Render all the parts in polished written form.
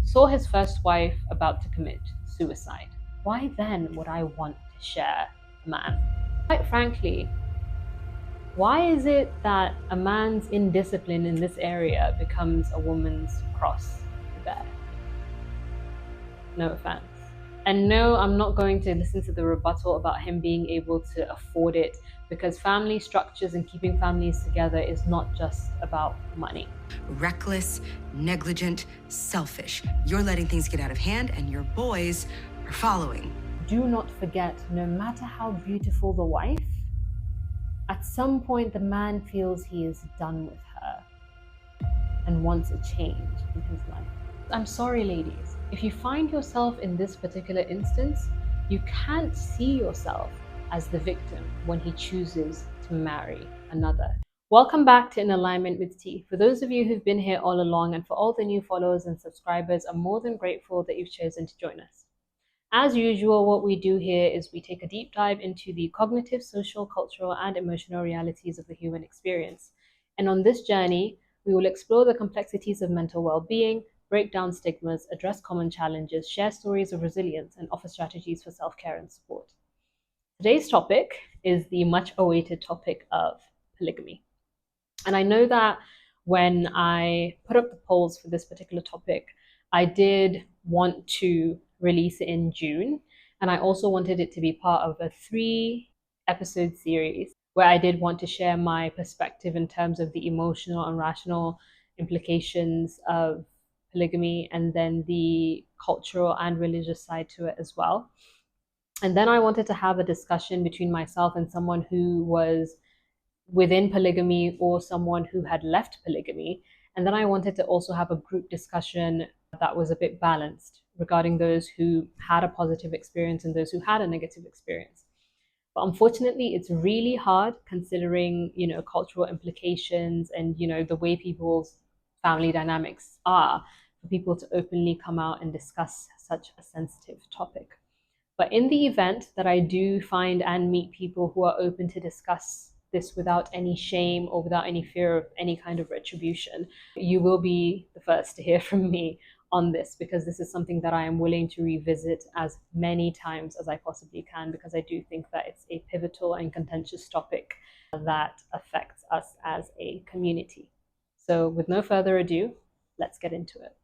Saw his first wife about to commit suicide. Why then would I want to share a man? Quite frankly, why is it that a man's indiscipline in this area becomes a woman's cross to bear? No offense. And no, I'm not going to listen to the rebuttal about him being able to afford it, because family structures and keeping families together is not just about money. Reckless, negligent, selfish. You're letting things get out of hand and your boys are following. Do not forget, no matter how beautiful the wife, at some point the man feels he is done with her and wants a change in his life. I'm sorry, ladies, if you find yourself in this particular instance, you can't see yourself as the victim when he chooses to marry another. Welcome back to In Alignment with T. For those of you who've been here all along, and for all the new followers and subscribers, I'm more than grateful that you've chosen to join us. As usual, what we do here is we take a deep dive into the cognitive, social, cultural, and emotional realities of the human experience. And on this journey, we will explore the complexities of mental well-being, break down stigmas, address common challenges, share stories of resilience, and offer strategies for self-care and support. Today's topic is the much-awaited topic of polygamy. And I know that when I put up the polls for this particular topic, I did want to release it in June. And I also wanted it to be part of a 3-episode series where I did want to share my perspective in terms of the emotional and rational implications of polygamy, and then the cultural and religious side to it as well. And then I wanted to have a discussion between myself and someone who was within polygamy or someone who had left polygamy. And then I wanted to also have a group discussion that was a bit balanced regarding those who had a positive experience and those who had a negative experience. But unfortunately, it's really hard considering, cultural implications and, the way people's family dynamics are, for people to openly come out and discuss such a sensitive topic. But in the event that I do find and meet people who are open to discuss this without any shame or without any fear of any kind of retribution, you will be the first to hear from me on this, because this is something that I am willing to revisit as many times as I possibly can, because I do think that it's a pivotal and contentious topic that affects us as a community. So with no further ado, let's get into it.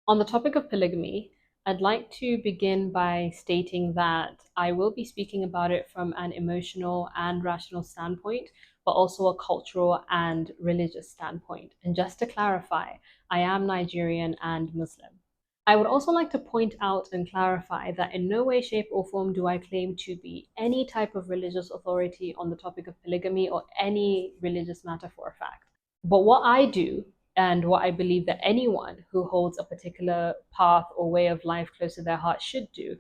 On the topic of polygamy, I'd like to begin by stating that I will be speaking about it from an emotional and rational standpoint, but also a cultural and religious standpoint. And just to clarify, I am Nigerian and Muslim. I would also like to point out and clarify that in no way, shape, or form do I claim to be any type of religious authority on the topic of polygamy or any religious matter for a fact. But what I do, and what I believe that anyone who holds a particular path or way of life close to their heart should do,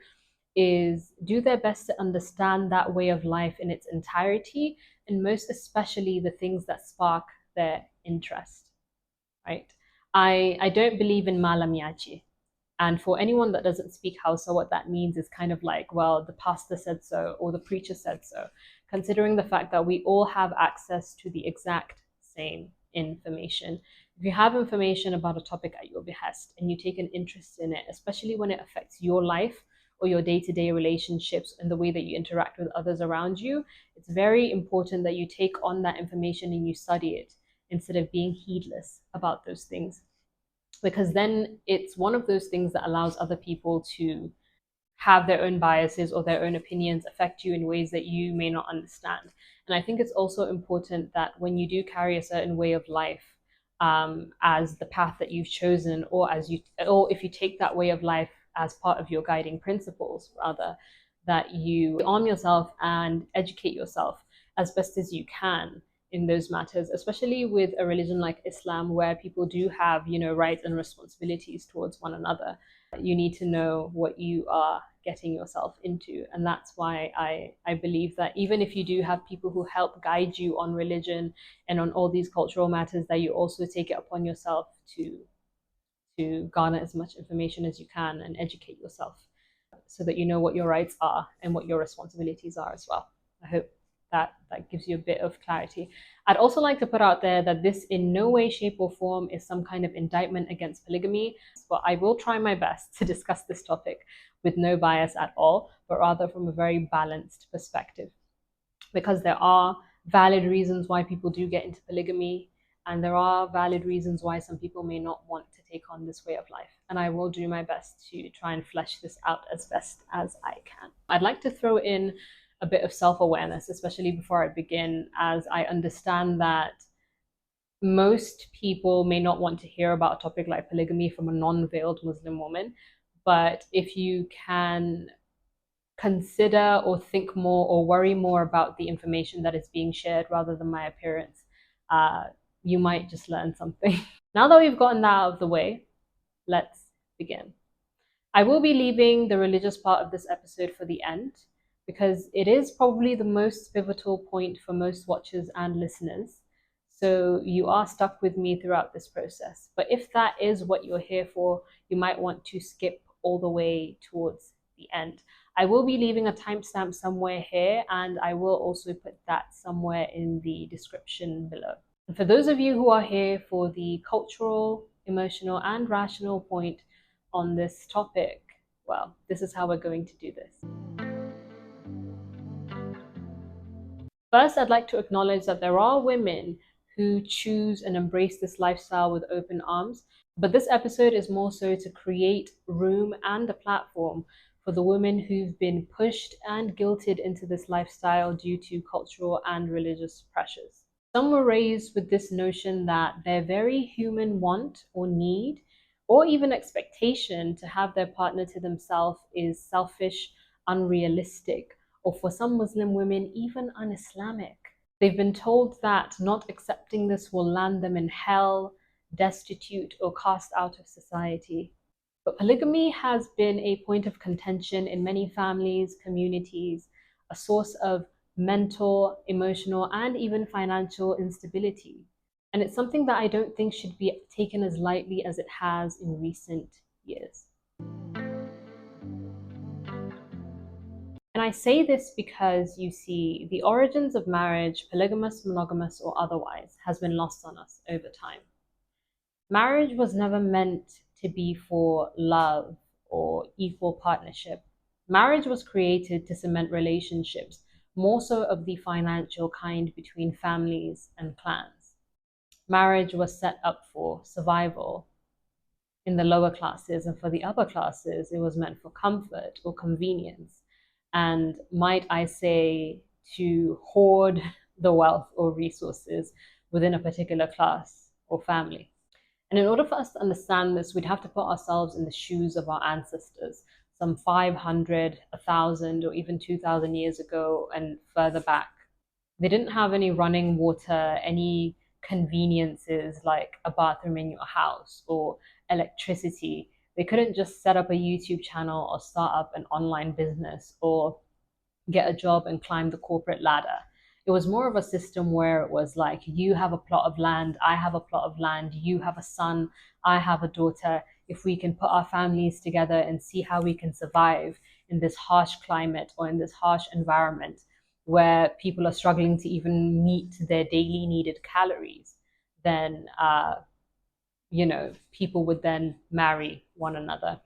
is do their best to understand that way of life in its entirety, and most especially the things that spark their interest, right? I don't believe in malam yachi. And for anyone that doesn't speak Hausa, what that means is kind of like, well, the pastor said so or the preacher said so, considering the fact that we all have access to the exact same information. If you have information about a topic at your behest and you take an interest in it, especially when it affects your life or your day-to-day relationships and the way that you interact with others around you, it's very important that you take on that information and you study it instead of being heedless about those things. Because then it's one of those things that allows other people to have their own biases or their own opinions affect you in ways that you may not understand. And I think it's also important that when you do carry a certain way of life as the path that you've chosen, or if you take that way of life as part of your guiding principles, rather, that you arm yourself and educate yourself as best as you can in those matters, especially with a religion like Islam, where people do have, rights and responsibilities towards one another. You need to know what you are getting yourself into. And that's why I believe that even if you do have people who help guide you on religion and on all these cultural matters, that you also take it upon yourself to garner as much information as you can and educate yourself so that you know what your rights are and what your responsibilities are as well. I hope that gives you a bit of clarity. I'd also like to put out there that this in no way, shape, or form is some kind of indictment against polygamy, but I will try my best to discuss this topic with no bias at all, but rather from a very balanced perspective. Because there are valid reasons why people do get into polygamy, and there are valid reasons why some people may not want to take on this way of life. And I will do my best to try and flesh this out as best as I can. I'd like to throw in a bit of self-awareness, especially before I begin, as I understand that most people may not want to hear about a topic like polygamy from a non-veiled Muslim woman. But if you can consider or think more or worry more about the information that is being shared rather than my appearance, you might just learn something. Now that we've gotten that out of the way, let's begin. I will be leaving the religious part of this episode for the end, because it is probably the most pivotal point for most watchers and listeners. So you are stuck with me throughout this process. But if that is what you're here for, you might want to skip all the way towards the end. I will be leaving a timestamp somewhere here, and I will also put that somewhere in the description below. And for those of you who are here for the cultural, emotional, and rational point on this topic, well, this is how we're going to do this. First, I'd like to acknowledge that there are women who choose and embrace this lifestyle with open arms, but this episode is more so to create room and a platform for the women who've been pushed and guilted into this lifestyle due to cultural and religious pressures. Some were raised with this notion that their very human want or need, or even expectation to have their partner to themselves is selfish, unrealistic, or for some Muslim women, even un-Islamic. They've been told that not accepting this will land them in hell, destitute, or cast out of society. But polygamy has been a point of contention in many families, communities, a source of mental, emotional, and even financial instability. And it's something that I don't think should be taken as lightly as it has in recent years. And I say this because, you see, the origins of marriage, polygamous, monogamous, or otherwise, has been lost on us over time. Marriage was never meant to be for love or equal partnership. Marriage was created to cement relationships, more so of the financial kind between families and clans. Marriage was set up for survival in the lower classes, and for the upper classes, it was meant for comfort or convenience. And might I say, to hoard the wealth or resources within a particular class or family. And in order for us to understand this, we'd have to put ourselves in the shoes of our ancestors, some 500, 1,000, or even 2,000 years ago and further back. They didn't have any running water, any conveniences like a bathroom in your house or electricity. They couldn't just set up a YouTube channel or start up an online business or get a job and climb the corporate ladder. It was more of a system where it was like, you have a plot of land, I have a plot of land, you have a son, I have a daughter. If we can put our families together and see how we can survive in this harsh climate or in this harsh environment where people are struggling to even meet their daily needed calories, then people would then marry one another.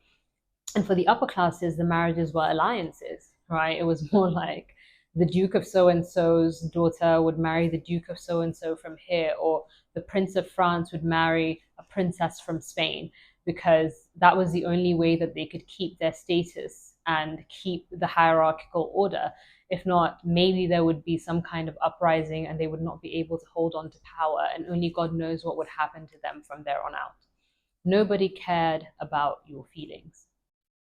And for the upper classes, the marriages were alliances, right? It was more like the Duke of so-and-so's daughter would marry the Duke of so-and-so from here, or the Prince of France would marry a princess from Spain, because that was the only way that they could keep their status and keep the hierarchical order. If not, maybe there would be some kind of uprising and they would not be able to hold on to power, and only God knows what would happen to them from there on out. Nobody cared about your feelings.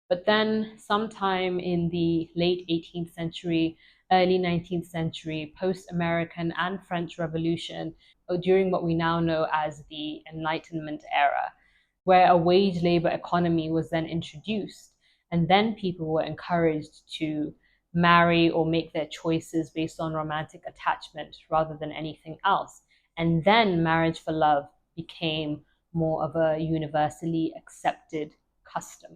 But then sometime in the late 18th century, early 19th century, post-American and French Revolution, during what we now know as the Enlightenment era, where a wage labor economy was then introduced, and then people were encouraged to marry or make their choices based on romantic attachment rather than anything else. And then marriage for love became more of a universally accepted custom.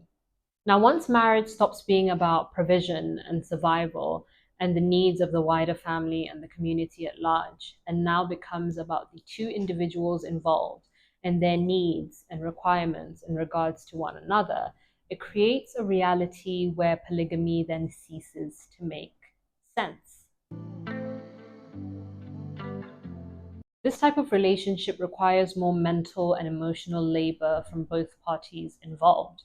Now, once marriage stops being about provision and survival, and the needs of the wider family and the community at large, and now becomes about the two individuals involved and their needs and requirements in regards to one another, it creates a reality where polygamy then ceases to make sense. This type of relationship requires more mental and emotional labor from both parties involved.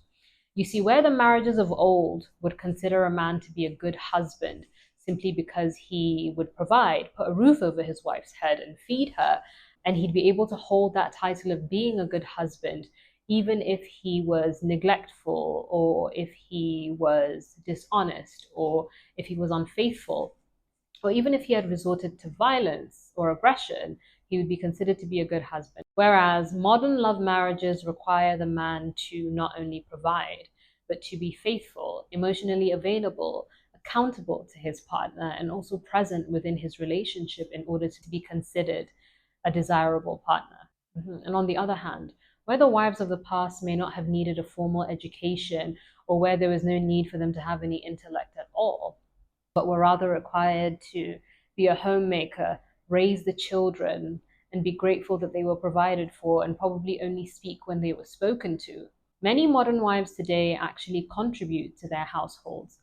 You see, where the marriages of old would consider a man to be a good husband simply because he would provide, put a roof over his wife's head and feed her, and he'd be able to hold that title of being a good husband even if he was neglectful, or if he was dishonest, or if he was unfaithful, or even if he had resorted to violence or aggression, he would be considered to be a good husband. Whereas modern love marriages require the man to not only provide, but to be faithful, emotionally available, accountable to his partner, and also present within his relationship in order to be considered a desirable partner. And on the other hand, where the wives of the past may not have needed a formal education, or where there was no need for them to have any intellect at all, but were rather required to be a homemaker, raise the children, and be grateful that they were provided for, and probably only speak when they were spoken to. Many modern wives today actually contribute to their households.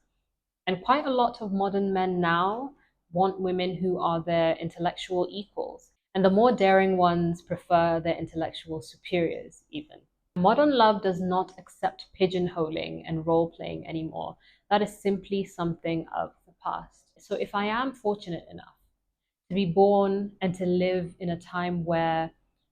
And quite a lot of modern men now want women who are their intellectual equals. And the more daring ones prefer their intellectual superiors, even. Modern love does not accept pigeonholing and role playing anymore. That is simply something of the past. So if I am fortunate enough to be born and to live in a time where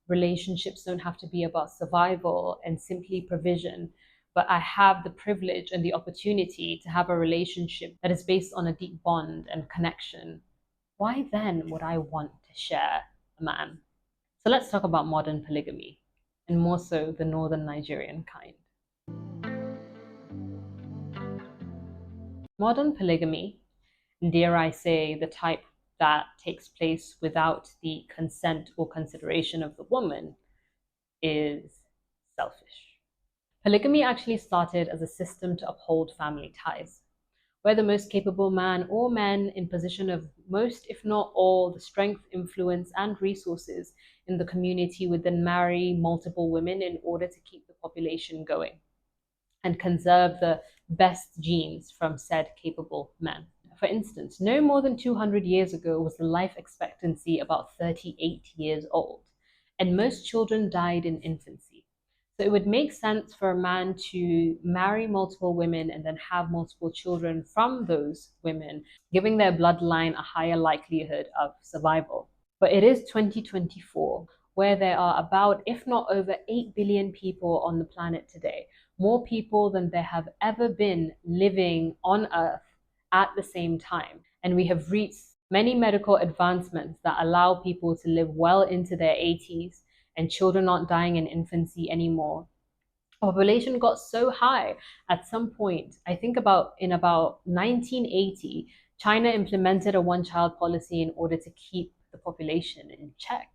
relationships don't have to be about survival and simply provision, but I have the privilege and the opportunity to have a relationship that is based on a deep bond and connection, why then would I want to share a man? So let's talk about modern polygamy, and more so the northern Nigerian kind. Modern polygamy, dare I say the type that takes place without the consent or consideration of the woman, is selfish. Polygamy actually started as a system to uphold family ties, where the most capable man or men in position of most, if not all, the strength, influence, and resources in the community would then marry multiple women in order to keep the population going and conserve the best genes from said capable men. For instance, no more than 200 years ago was the life expectancy about 38 years old, and most children died in infancy. So it would make sense for a man to marry multiple women and then have multiple children from those women, giving their bloodline a higher likelihood of survival. But it is 2024, where there are about, if not over, 8 billion people on the planet today, more people than there have ever been living on Earth at the same time. And we have reached many medical advancements that allow people to live well into their 80s, and children aren't dying in infancy anymore. Population got so high at some point, I think in about 1980, China implemented a one-child policy in order to keep the population in check.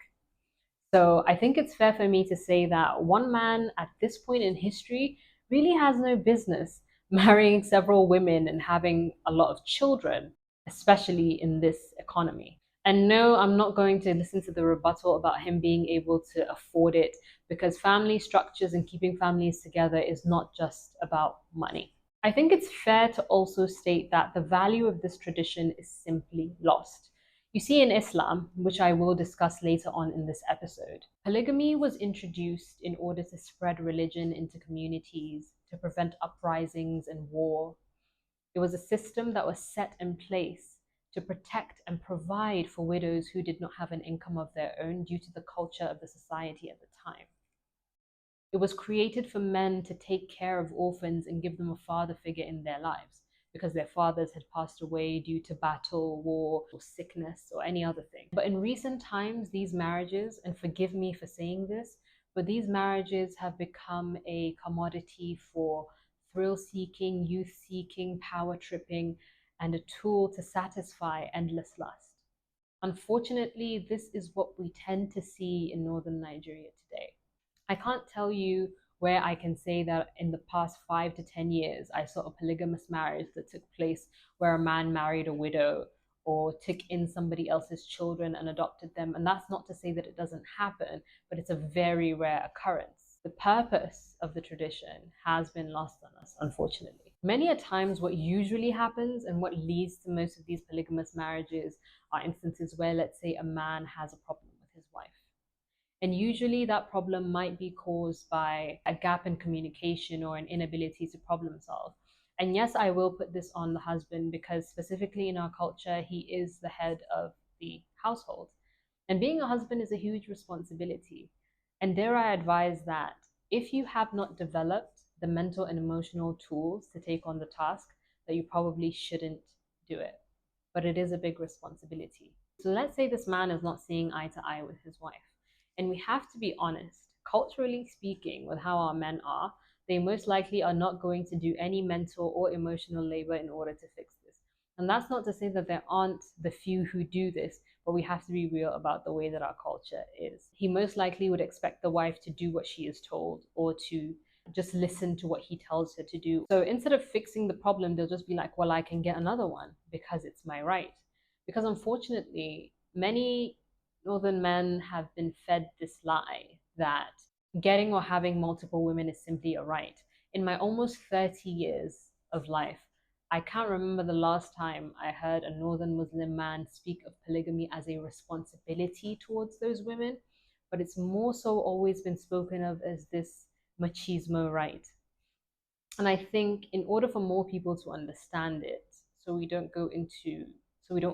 So I think it's fair for me to say that one man at this point in history really has no business marrying several women and having a lot of children, especially in this economy. And no, I'm not going to listen to the rebuttal about him being able to afford it, because family structures and keeping families together is not just about money. I think it's fair to also state that the value of this tradition is simply lost. You see, in Islam, which I will discuss later on in this episode, polygamy was introduced in order to spread religion into communities, to prevent uprisings and war. It was a system that was set in place to protect and provide for widows who did not have an income of their own due to the culture of the society at the time. It was created for men to take care of orphans and give them a father figure in their lives, because their fathers had passed away due to battle, war, or sickness, or any other thing. But in recent times, these marriages, and forgive me for saying this, but these marriages have become a commodity for thrill-seeking, youth-seeking, power-tripping, and a tool to satisfy endless lust. Unfortunately, this is what we tend to see in northern Nigeria today. I can't tell you where I can say that in the past 5 to 10 years, I saw a polygamous marriage that took place where a man married a widow or took in somebody else's children and adopted them. And that's not to say that it doesn't happen, but it's a very rare occurrence. The purpose of the tradition has been lost on us, unfortunately. Many a times what usually happens and what leads to most of these polygamous marriages are instances where, let's say, a man has a problem with his wife. And usually that problem might be caused by a gap in communication or an inability to problem solve. And yes, I will put this on the husband because specifically in our culture, he is the head of the household. And being a husband is a huge responsibility. And dare I advise that if you have not developed the mental and emotional tools to take on the task, that you probably shouldn't do it. But it is a big responsibility. So let's say this man is not seeing eye to eye with his wife. And we have to be honest, culturally speaking, with how our men are, they most likely are not going to do any mental or emotional labor in order to fix this. And that's not to say that there aren't the few who do this, but we have to be real about the way that our culture is. He most likely would expect the wife to do what she is told or to just listen to what he tells her to do. So instead of fixing the problem, they'll just be like, well, I can get another one because it's my right. Because unfortunately, many Northern men have been fed this lie that getting or having multiple women is simply a right. In my almost 30 years of life, I can't remember the last time I heard a Northern Muslim man speak of polygamy as a responsibility towards those women, but it's more so always been spoken of as this machismo right. And I think in order for more people to understand it, so we don't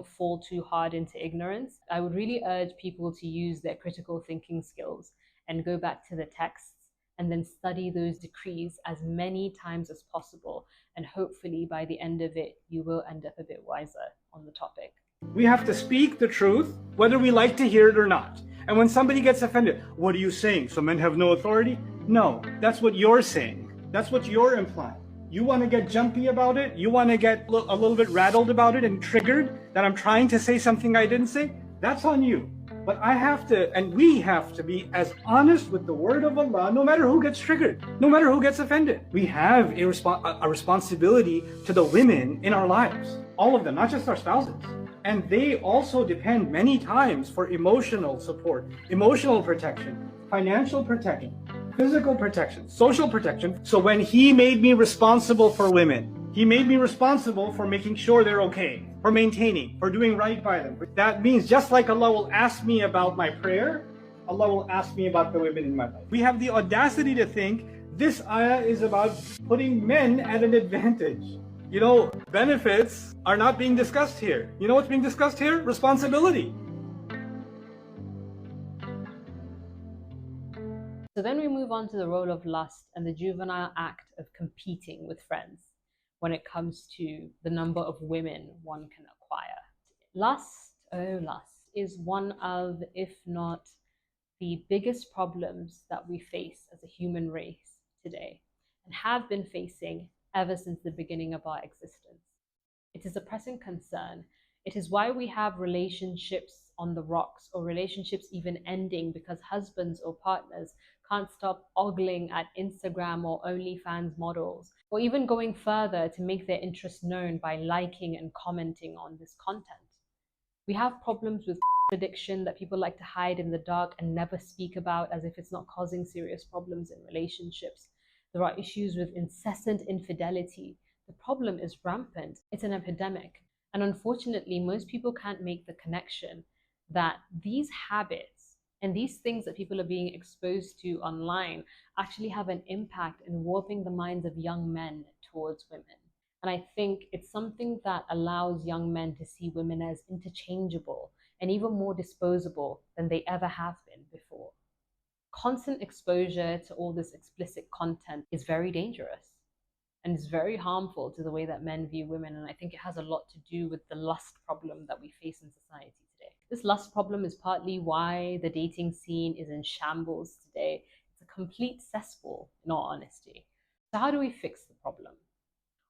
fall too hard into ignorance, I would really urge people to use their critical thinking skills and go back to the texts and then study those decrees as many times as possible. And hopefully by the end of it, you will end up a bit wiser on the topic. We have to speak the truth, whether we like to hear it or not. And when somebody gets offended, what are you saying? So men have no authority? No, that's what you're saying. That's what you're implying. You want to get jumpy about it? You want to get a little bit rattled about it and triggered that I'm trying to say something I didn't say? That's on you. But I have to, and we have to be as honest with the word of Allah, no matter who gets triggered, no matter who gets offended. We have a responsibility to the women in our lives, all of them, not just our spouses. And they also depend many times for emotional support, emotional protection, financial protection, physical protection, social protection. So when he made me responsible for women, he made me responsible for making sure they're okay, for maintaining, for doing right by them. That means just like Allah will ask me about my prayer, Allah will ask me about the women in my life. We have the audacity to think this ayah is about putting men at an advantage. You know, benefits are not being discussed here. You know what's being discussed here? Responsibility. So then we move on to the role of lust and the juvenile act of competing with friends when it comes to the number of women one can acquire. Lust, oh lust, is one of, if not the biggest problems that we face as a human race today and have been facing ever since the beginning of our existence. It is a pressing concern. It is why we have relationships on the rocks or relationships even ending because husbands or partners can't stop ogling at Instagram or OnlyFans models, or even going further to make their interest known by liking and commenting on this content. We have problems with addiction that people like to hide in the dark and never speak about as if it's not causing serious problems in relationships. There are issues with incessant infidelity. The problem is rampant. It's an epidemic. And unfortunately, most people can't make the connection that these habits and these things that people are being exposed to online actually have an impact in warping the minds of young men towards women. And I think it's something that allows young men to see women as interchangeable and even more disposable than they ever have been before. Constant exposure to all this explicit content is very dangerous and is very harmful to the way that men view women. And I think it has a lot to do with the lust problem that we face in society today. This lust problem is partly why the dating scene is in shambles today. It's a complete cesspool, in all honesty. So how do we fix the problem?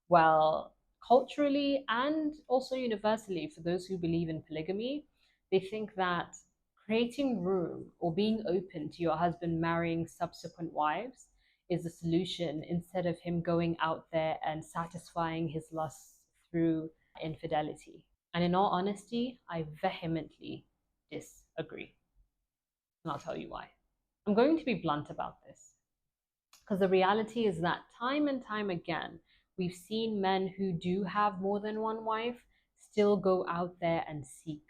Well, culturally and also universally, for those who believe in polygamy, they think that creating room or being open to your husband marrying subsequent wives is the solution instead of him going out there and satisfying his lusts through infidelity. And in all honesty, I vehemently disagree. And I'll tell you why. I'm going to be blunt about this because the reality is that time and time again, we've seen men who do have more than one wife still go out there and seek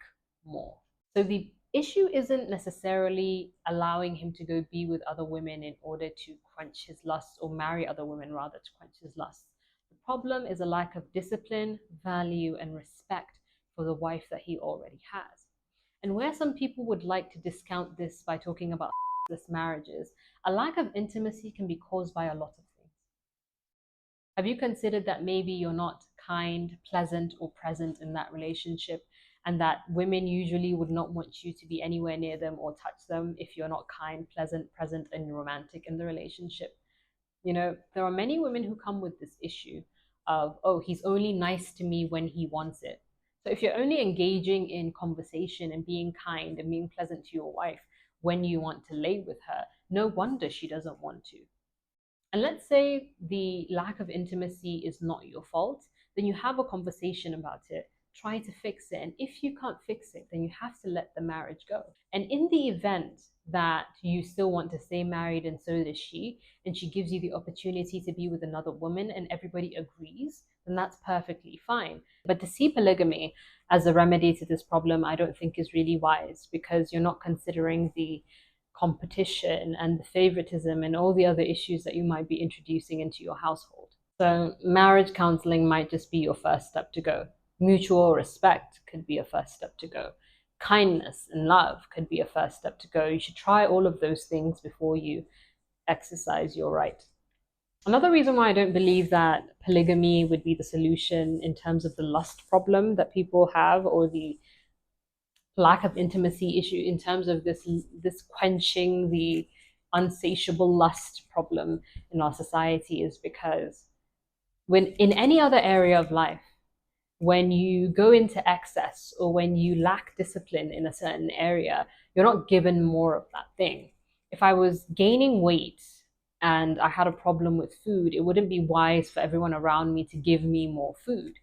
more. So the issue isn't necessarily allowing him to go be with other women in order to quench his lusts, or marry other women rather to quench his lusts. The problem is a lack of discipline, value, and respect for the wife that he already has. And where some people would like to discount this by talking about this marriages, a lack of intimacy can be caused by a lot of things. Have you considered that maybe you're not kind, pleasant, or present in that relationship, and that women usually would not want you to be anywhere near them or touch them if you're not kind, pleasant, present, and romantic in the relationship? You know, there are many women who come with this issue of, oh, he's only nice to me when he wants it. So if you're only engaging in conversation and being kind and being pleasant to your wife when you want to lay with her, no wonder she doesn't want to. And let's say the lack of intimacy is not your fault, then you have a conversation about it, try to fix it. And if you can't fix it, then you have to let the marriage go. And in the event that you still want to stay married and so does she, and she gives you the opportunity to be with another woman and everybody agrees, then that's perfectly fine. But to see polygamy as a remedy to this problem, I don't think is really wise, because you're not considering the competition and the favoritism and all the other issues that you might be introducing into your household. So marriage counseling might just be your first step to go. Mutual respect could be a first step to go. Kindness and love could be a first step to go. You should try all of those things before you exercise your right. Another reason why I don't believe that polygamy would be the solution in terms of the lust problem that people have, or the lack of intimacy issue in terms of this quenching the unsatiable lust problem in our society, is because when in any other area of life, when you go into excess or when you lack discipline in a certain area, you're not given more of that thing. If I was gaining weight and I had a problem with food, it wouldn't be wise for everyone around me to give me more food.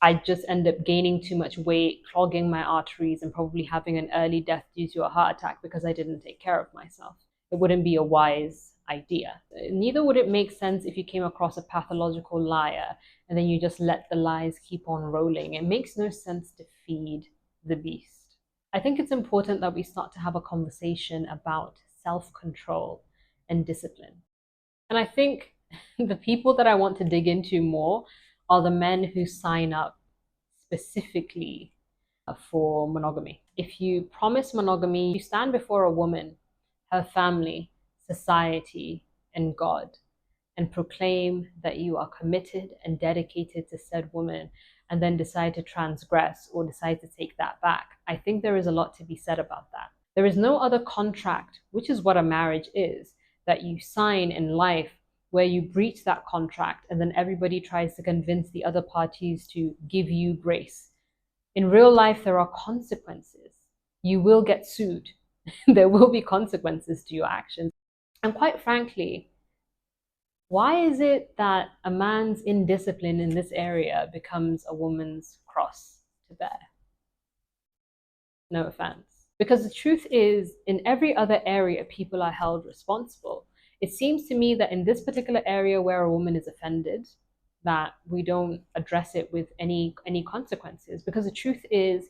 I'd just end up gaining too much weight, clogging my arteries, and probably having an early death due to a heart attack because I didn't take care of myself. It wouldn't be a wise idea. Neither would it make sense if you came across a pathological liar and then you just let the lies keep on rolling. It makes no sense to feed the beast. I think it's important that we start to have a conversation about self-control and discipline. And I think the people that I want to dig into more are the men who sign up specifically for monogamy. If you promise monogamy, you stand before a woman, her family, society, and God, and proclaim that you are committed and dedicated to said woman, and then decide to transgress or decide to take that back. I think there is a lot to be said about that. There is no other contract, which is what a marriage is, that you sign in life where you breach that contract and then everybody tries to convince the other parties to give you grace. In real life, there are consequences. You will get sued. There will be consequences to your actions. And quite frankly, why is it that a man's indiscipline in this area becomes a woman's cross to bear? No offense. Because the truth is, in every other area, people are held responsible. It seems to me that in this particular area where a woman is offended, that we don't address it with any consequences. Because the truth is,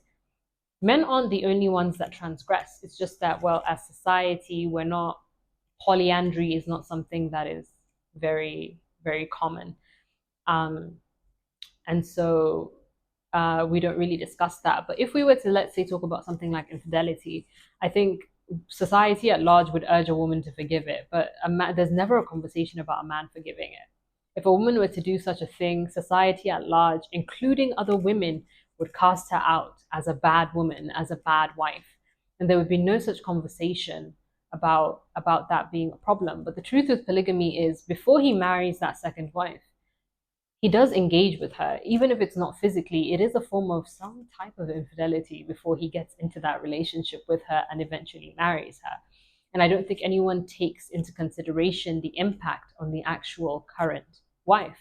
men aren't the only ones that transgress. It's just that, well, as society, polyandry is not something that is very, very common. And so we don't really discuss that. But if we were to, let's say, talk about something like infidelity, I think society at large would urge a woman to forgive it. But there's never a conversation about a man forgiving it. If a woman were to do such a thing, society at large, including other women, would cast her out as a bad woman, as a bad wife. And there would be no such conversation about that being a problem. But the truth with polygamy is, before he marries that second wife, he does engage with her. Even if it's not physically, it is a form of some type of infidelity before he gets into that relationship with her and eventually marries her. And I don't think anyone takes into consideration the impact on the actual current wife.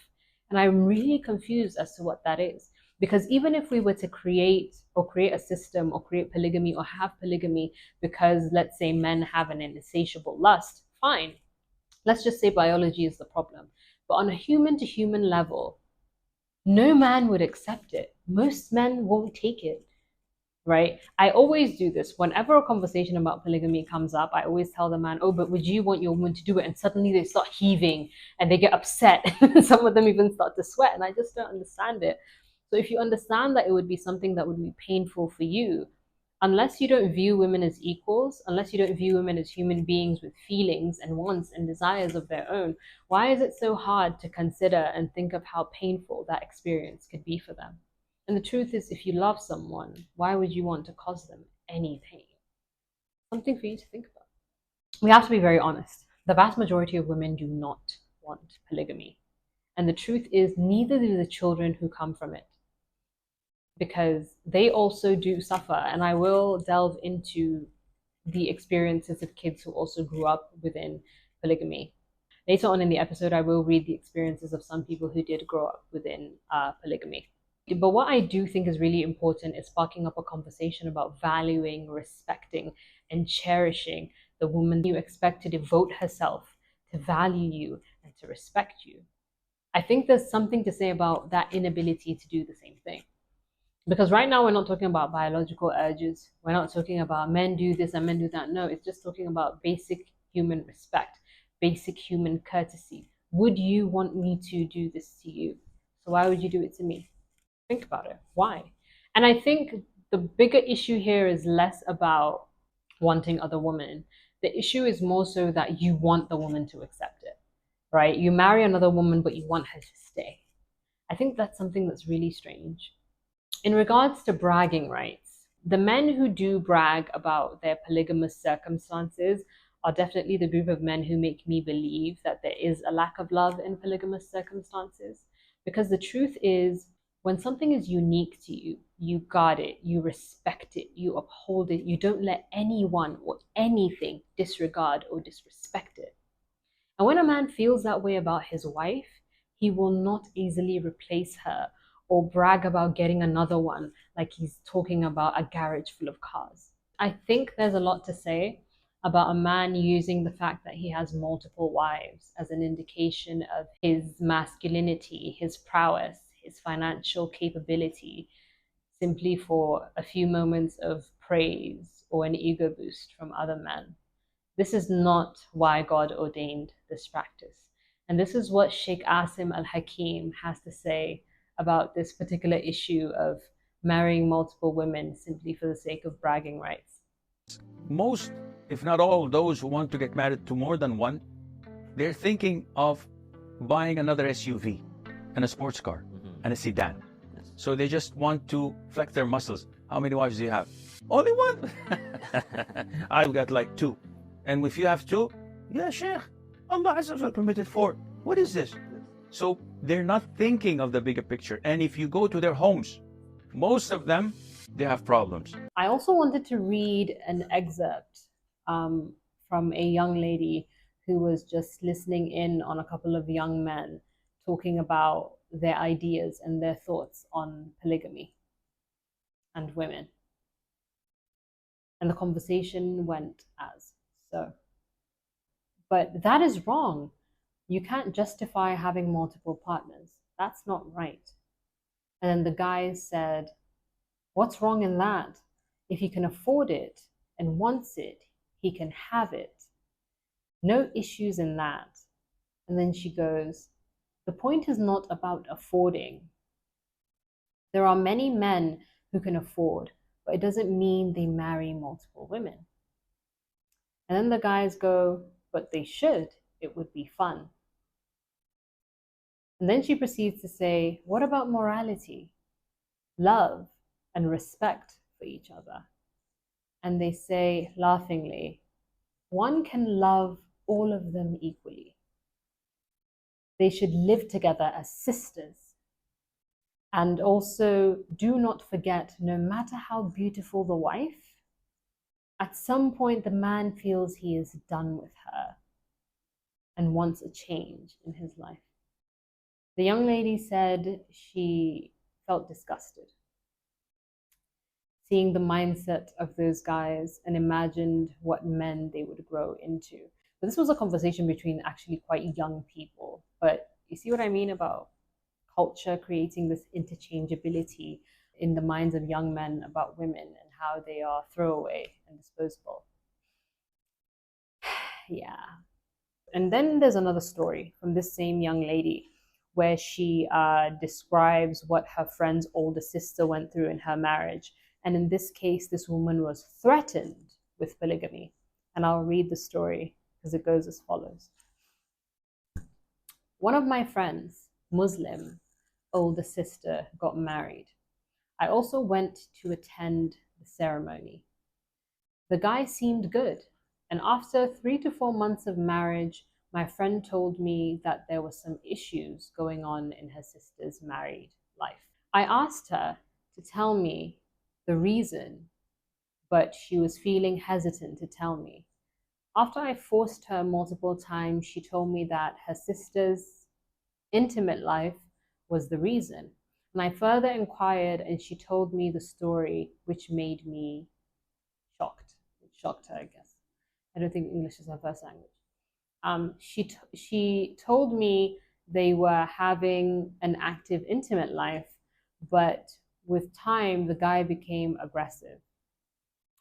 And I'm really confused as to what that is. Because even if we were to create a system or create polygamy or have polygamy because, let's say, men have an insatiable lust, fine. Let's just say biology is the problem. But on a human to human level, no man would accept it. Most men won't take it, right? I always do this. Whenever a conversation about polygamy comes up, I always tell the man, oh, but would you want your woman to do it? And suddenly they start heaving and they get upset. Some of them even start to sweat, and I just don't understand it. So if you understand that it would be something that would be painful for you, unless you don't view women as equals, unless you don't view women as human beings with feelings and wants and desires of their own, why is it so hard to consider and think of how painful that experience could be for them? And the truth is, if you love someone, why would you want to cause them any pain? Something for you to think about. We have to be very honest. The vast majority of women do not want polygamy. And the truth is, neither do the children who come from it, because they also do suffer. And I will delve into the experiences of kids who also grew up within polygamy. Later on in the episode, I will read the experiences of some people who did grow up within polygamy. But what I do think is really important is sparking up a conversation about valuing, respecting, and cherishing the woman you expect to devote herself to value you and to respect you. I think there's something to say about that inability to do the same thing. Because right now we're not talking about biological urges. We're not talking about men do this and men do that. No, it's just talking about basic human respect, basic human courtesy. Would you want me to do this to you? So why would you do it to me? Think about it. Why? And I think the bigger issue here is less about wanting other women. The issue is more so that you want the woman to accept it, right? You marry another woman, but you want her to stay. I think that's something that's really strange. In regards to bragging rights, the men who do brag about their polygamous circumstances are definitely the group of men who make me believe that there is a lack of love in polygamous circumstances. Because the truth is, when something is unique to you, you guard it, you respect it, you uphold it, you don't let anyone or anything disregard or disrespect it. And when a man feels that way about his wife, he will not easily replace her or brag about getting another one like he's talking about a garage full of cars. I think there's a lot to say about a man using the fact that he has multiple wives as an indication of his masculinity, his prowess, his financial capability, simply for a few moments of praise or an ego boost from other men. This is not why God ordained this practice. And this is what Sheikh Asim al-Hakim has to say about this particular issue of marrying multiple women simply for the sake of bragging rights. Most, if not all, those who want to get married to more than one, they're thinking of buying another SUV and a sports car and a sedan. So they just want to flex their muscles. How many wives do you have? Only one. I've got like 2. And if you have 2, yeah, Sheikh, Allah Azza wa Jalla permitted 4. What is this? So they're not thinking of the bigger picture. And if you go to their homes, most of them, they have problems. I also wanted to read an excerpt from a young lady who was just listening in on a couple of young men talking about their ideas and their thoughts on polygamy and women. And the conversation went as so. But that is wrong. You can't justify having multiple partners. That's not right. And then the guy said, what's wrong in that? If he can afford it and wants it, he can have it. No issues in that. And then she goes, the point is not about affording. There are many men who can afford, but it doesn't mean they marry multiple women. And then the guys go, but they should. It would be fun. And then she proceeds to say, what about morality, love, and respect for each other? And they say laughingly, one can love all of them equally. They should live together as sisters. And also, do not forget, no matter how beautiful the wife, At some point, the man feels he is done with her and wants a change in his life. The young lady said she felt disgusted seeing the mindset of those guys and imagined what men they would grow into. But this was a conversation between actually quite young people. But you see what I mean about culture creating this interchangeability in the minds of young men about women and how they are throwaway and disposable. Yeah. And then there's another story from this same young lady where she describes what her friend's older sister went through in her marriage. And in this case, this woman was threatened with polygamy. And I'll read the story because it goes as follows. One of my friends, Muslim, older sister, got married. I also went to attend the ceremony. The guy seemed good. And after 3 to 4 months of marriage, my friend told me that there were some issues going on in her sister's married life. I asked her to tell me the reason, but she was feeling hesitant to tell me. After I forced her multiple times, she told me that her sister's intimate life was the reason. And I further inquired, and she told me the story, which made me shocked. It shocked her, I guess. I don't think English is her first language. She told me they were having an active, intimate life, but with time, the guy became aggressive.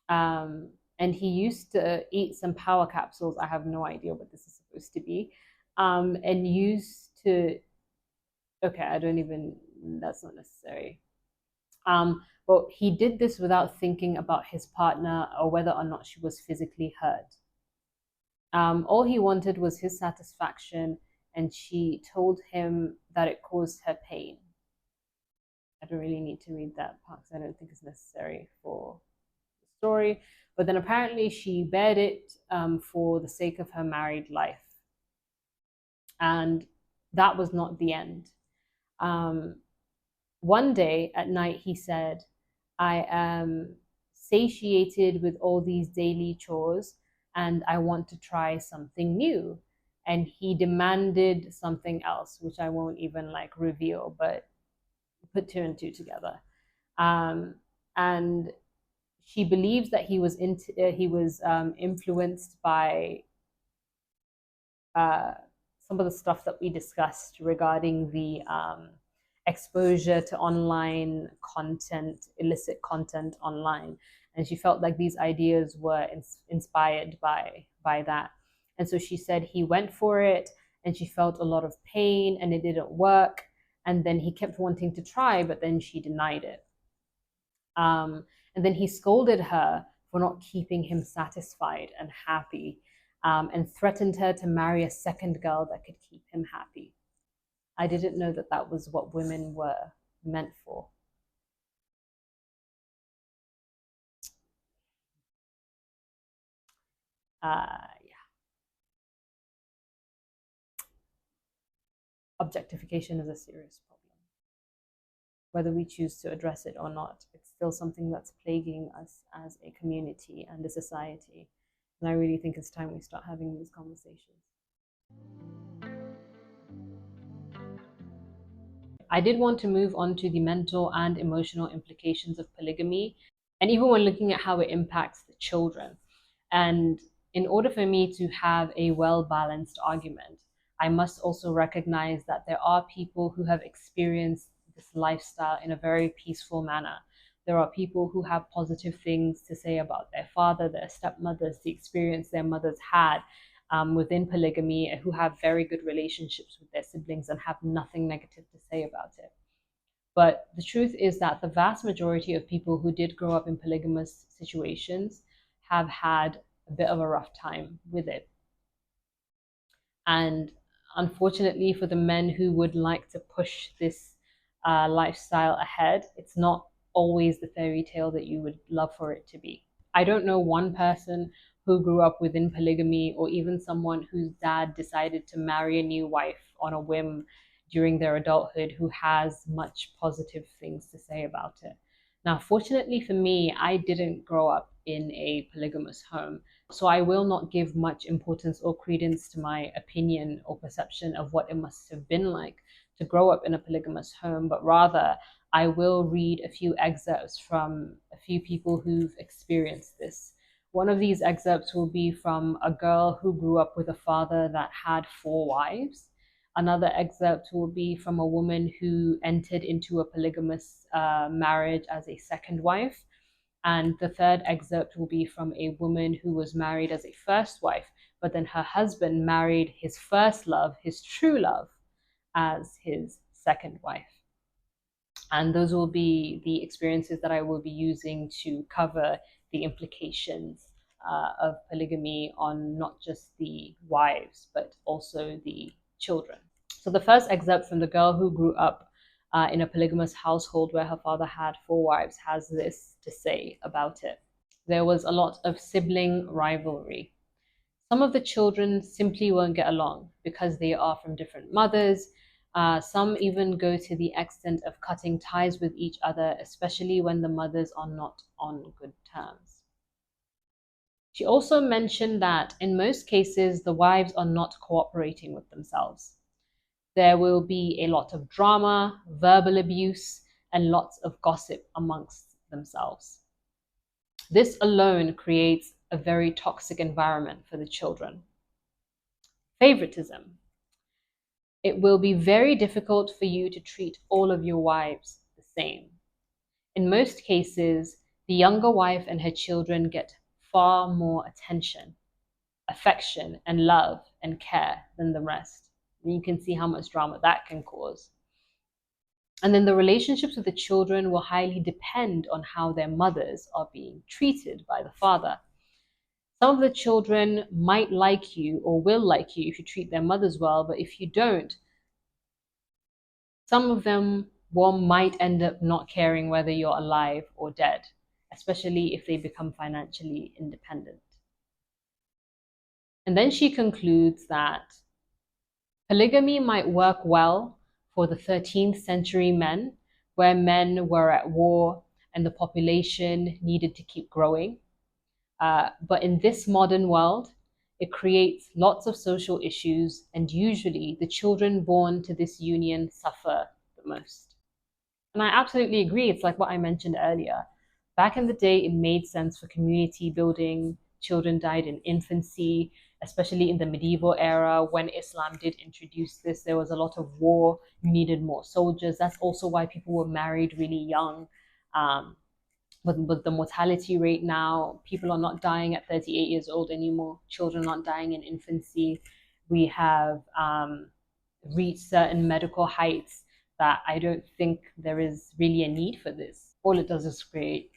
And he used to eat some power capsules. I have no idea what this is supposed to be. And used to, okay, I don't even, that's not necessary. But he did this without thinking about his partner or whether or not she was physically hurt. All he wanted was his satisfaction, and she told him that it caused her pain. I don't really need to read that part because I don't think it's necessary for the story. But then apparently she bared it for the sake of her married life. And that was not the end. One day at night, he said, I am satiated with all these daily chores and I want to try something new. And he demanded something else, which I won't even like reveal, but put 2 and 2 together. And she believes that he was influenced by some of the stuff that we discussed regarding the exposure to online content, illicit content online. And she felt like these ideas were inspired by that. And so she said he went for it and she felt a lot of pain and it didn't work. And then he kept wanting to try, but then she denied it. And then he scolded her for not keeping him satisfied and happy, and threatened her to marry a second girl that could keep him happy. I didn't know that that was what women were meant for. Objectification is a serious problem. Whether we choose to address it or not, it's still something that's plaguing us as a community and a society. And I really think it's time we start having these conversations. I did want to move on to the mental and emotional implications of polygamy, and even when looking at how it impacts the children. And in order for me to have a well-balanced argument, I must also recognize that there are people who have experienced this lifestyle in a very peaceful manner. There are people who have positive things to say about their father, their stepmothers, the experience their mothers had within polygamy, who have very good relationships with their siblings and have nothing negative to say about it. But the truth is that the vast majority of people who did grow up in polygamous situations have had a bit of a rough time with it. And unfortunately, for the men who would like to push this lifestyle ahead, it's not always the fairy tale that you would love for it to be. I don't know one person who grew up within polygamy, or even someone whose dad decided to marry a new wife on a whim during their adulthood, who has much positive things to say about it. Now, fortunately for me, I didn't grow up in a polygamous home, so I will not give much importance or credence to my opinion or perception of what it must have been like to grow up in a polygamous home, but rather I will read a few excerpts from a few people who've experienced this. One of these excerpts will be from a girl who grew up with a father that had 4 wives. Another excerpt will be from a woman who entered into a polygamous marriage as a second wife. And the third excerpt will be from a woman who was married as a first wife, but then her husband married his first love, his true love, as his second wife. And those will be the experiences that I will be using to cover the implications of polygamy on not just the wives, but also the children. So the first excerpt from the girl who grew up in a polygamous household where her father had 4 wives has this to say about it. There was a lot of sibling rivalry. Some of the children simply won't get along because they are from different mothers. Some even go to the extent of cutting ties with each other, especially when the mothers are not on good terms. She also mentioned that in most cases, the wives are not cooperating with themselves. There will be a lot of drama, verbal abuse, and lots of gossip amongst themselves. This alone creates a very toxic environment for the children. Favoritism. It will be very difficult for you to treat all of your wives the same. In most cases, the younger wife and her children get far more attention, affection, and love and care than the rest. And you can see how much drama that can cause. And then the relationships with the children will highly depend on how their mothers are being treated by the father. Some of the children might like you or will like you if you treat their mothers well, but if you don't, some of them might end up not caring whether you're alive or dead, especially if they become financially independent. And then she concludes that polygamy might work well for the 13th century men, where men were at war and the population needed to keep growing. But in this modern world, it creates lots of social issues, and usually the children born to this union suffer the most. And I absolutely agree. It's like what I mentioned earlier. Back in the day, it made sense for community building. Children died in infancy, especially in the medieval era when Islam did introduce this. There was a lot of war. You needed more soldiers. That's also why people were married really young. But the mortality rate now, people are not dying at 38 years old anymore. Children aren't dying in infancy. We have reached certain medical heights that I don't think there is really a need for this. All it does is create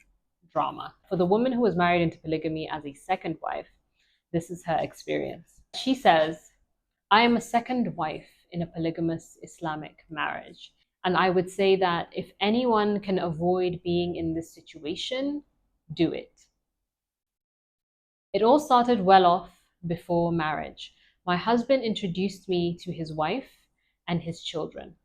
drama. For the woman who was married into polygamy as a second wife, this is her experience. She says, I am a second wife in a polygamous Islamic marriage. And I would say that if anyone can avoid being in this situation, do it. It all started well off before marriage. My husband introduced me to his wife and his children,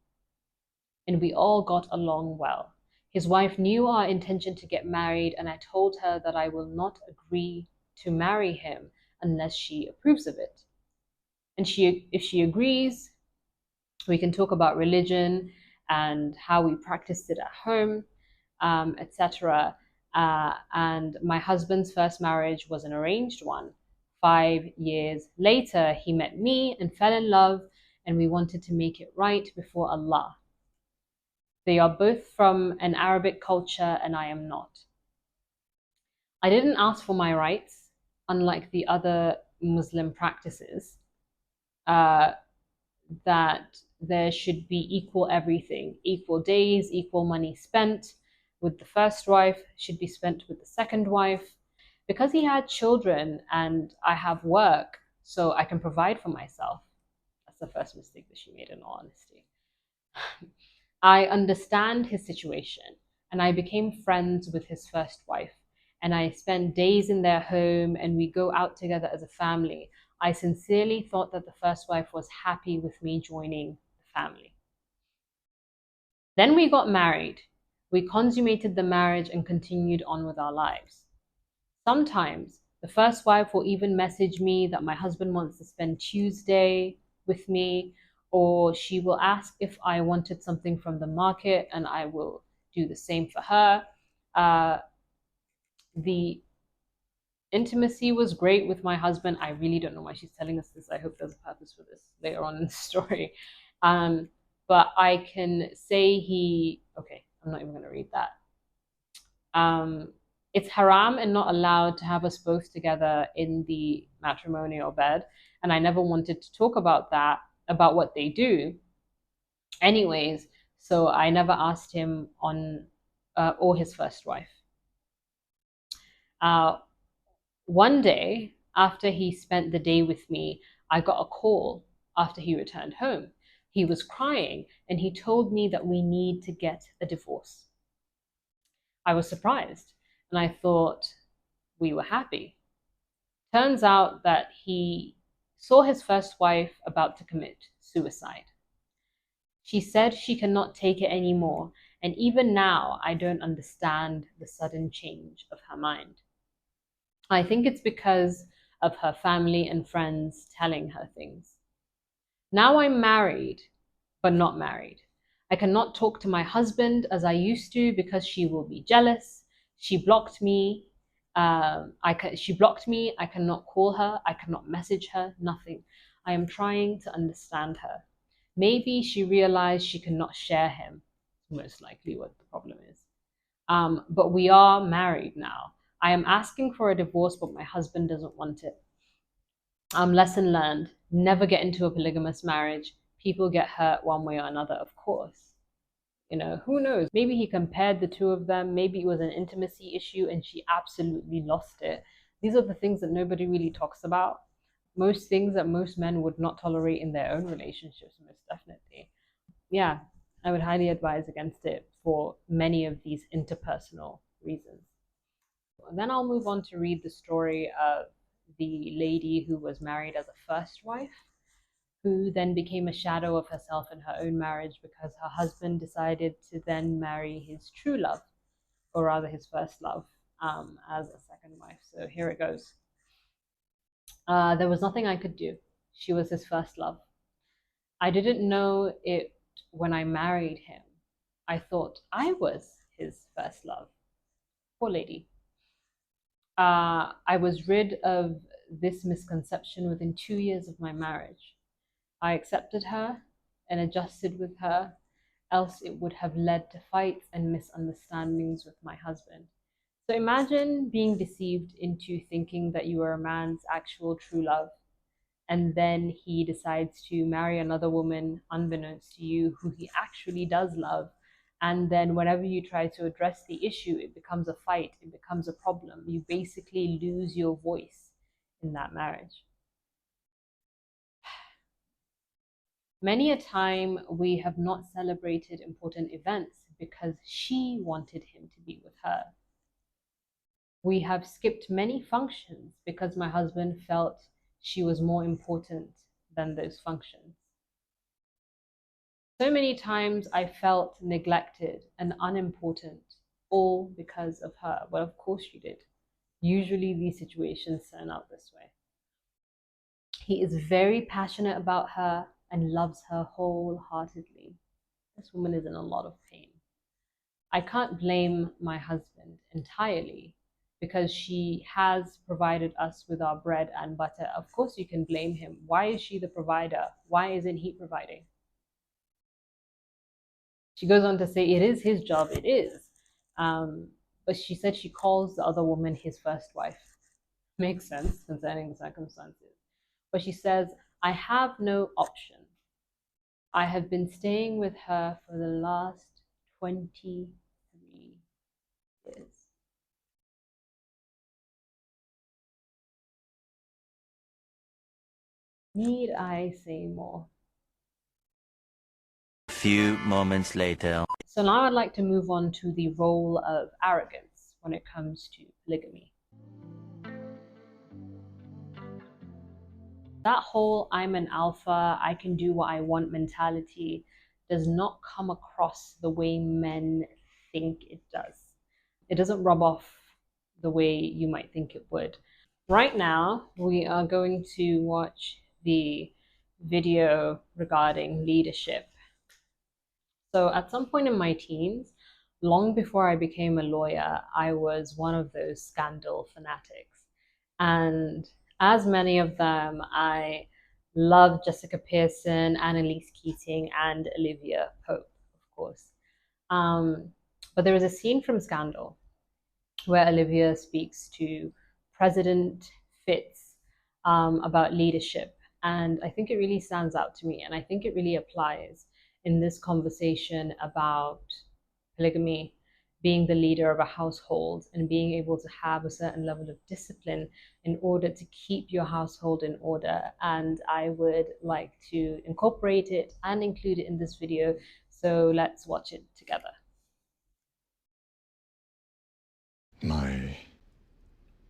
and we all got along well. His wife knew our intention to get married, and I told her that I will not agree to marry him unless she approves of it. And if she agrees, we can talk about religion and how we practiced it at home, etc. And my husband's first marriage was an arranged one. 5 years later, he met me and fell in love, and we wanted to make it right before Allah. They are both from an Arabic culture, and I am not. I didn't ask for my rights, unlike the other Muslim practices, that there should be equal everything, equal days, equal money spent with the first wife should be spent with the second wife. Because he had children and I have work, so I can provide for myself. That's the first mistake that she made, in all honesty. I understand his situation, and I became friends with his first wife, and I spent days in their home, and we go out together as a family. I sincerely thought that the first wife was happy with me joining the family. Then we got married We consummated the marriage and continued on with our lives. Sometimes the first wife will even message me that my husband wants to spend Tuesday with me, or she will ask if I wanted something from the market and I will do the same for her. The intimacy was great with my husband. I really don't know why she's telling us this. I hope there's a purpose for this later on in the story. But I can say okay, I'm not even going to read that. It's haram and not allowed to have us both together in the matrimonial bed. And I never wanted to talk about that, about what they do. Anyways, so I never asked him on, or his first wife. One day, after he spent the day with me, I got a call after he returned home. He was crying and he told me that we need to get a divorce. I was surprised and I thought we were happy. Turns out that he saw his first wife about to commit suicide. She said she cannot take it anymore, and even now I don't understand the sudden change of her mind. I think it's because of her family and friends telling her things. Now I'm married, but not married. I cannot talk to my husband as I used to because she will be jealous. She blocked me. She blocked me. I cannot call her. I cannot message her. Nothing. I am trying to understand her. Maybe she realized she cannot share him. Most likely what the problem is. But we are married now. I am asking for a divorce, but my husband doesn't want it. Lesson learned. Never get into a polygamous marriage. People get hurt one way or another, of course. You know, who knows? Maybe he compared the two of them. Maybe it was an intimacy issue and she absolutely lost it. These are the things that nobody really talks about. Most things that most men would not tolerate in their own relationships, most definitely. Yeah, I would highly advise against it for many of these interpersonal reasons. And then I'll move on to read the story of the lady who was married as a first wife, who then became a shadow of herself in her own marriage because her husband decided to then marry his true love, or rather his first love, as a second wife. So here it goes. There was nothing I could do. She was his first love. I didn't know it when I married him. I thought I was his first love. Poor lady. I was rid of this misconception within 2 years of my marriage. I accepted her and adjusted with her, else it would have led to fights and misunderstandings with my husband. So imagine being deceived into thinking that you are a man's actual true love, and then he decides to marry another woman unbeknownst to you who he actually does love. And then whenever you try to address the issue, it becomes a fight, it becomes a problem. You basically lose your voice in that marriage. Many a time we have not celebrated important events because she wanted him to be with her. We have skipped many functions because my husband felt she was more important than those functions. So many times I felt neglected and unimportant, all because of her. Well, of course you did. Usually these situations turn out this way. He is very passionate about her and loves her wholeheartedly. This woman is in a lot of pain. I can't blame my husband entirely because she has provided us with our bread and butter. Of course you can blame him. Why is she the provider? Why isn't he providing? She goes on to say it is his job, it is. But she said she calls the other woman his first wife. Makes sense concerning the circumstances. But she says, I have no option. I have been staying with her for the last 23 years. Need I say more? Few moments later. So now I'd like to move on to the role of arrogance when it comes to polygamy. That whole I'm an alpha, I can do what I want mentality does not come across the way men think it does. It doesn't rub off the way you might think it would. Right now, we are going to watch the video regarding leadership. So at some point in my teens, long before I became a lawyer, I was one of those scandal fanatics. And as many of them, I loved Jessica Pearson, Annalise Keating, and Olivia Pope, of course. But there is a scene from Scandal where Olivia speaks to President Fitz about leadership. And I think it really stands out to me. And I think it really applies in this conversation about polygamy, being the leader of a household and being able to have a certain level of discipline in order to keep your household in order. And I would like to incorporate it and include it in this video. So let's watch it together. My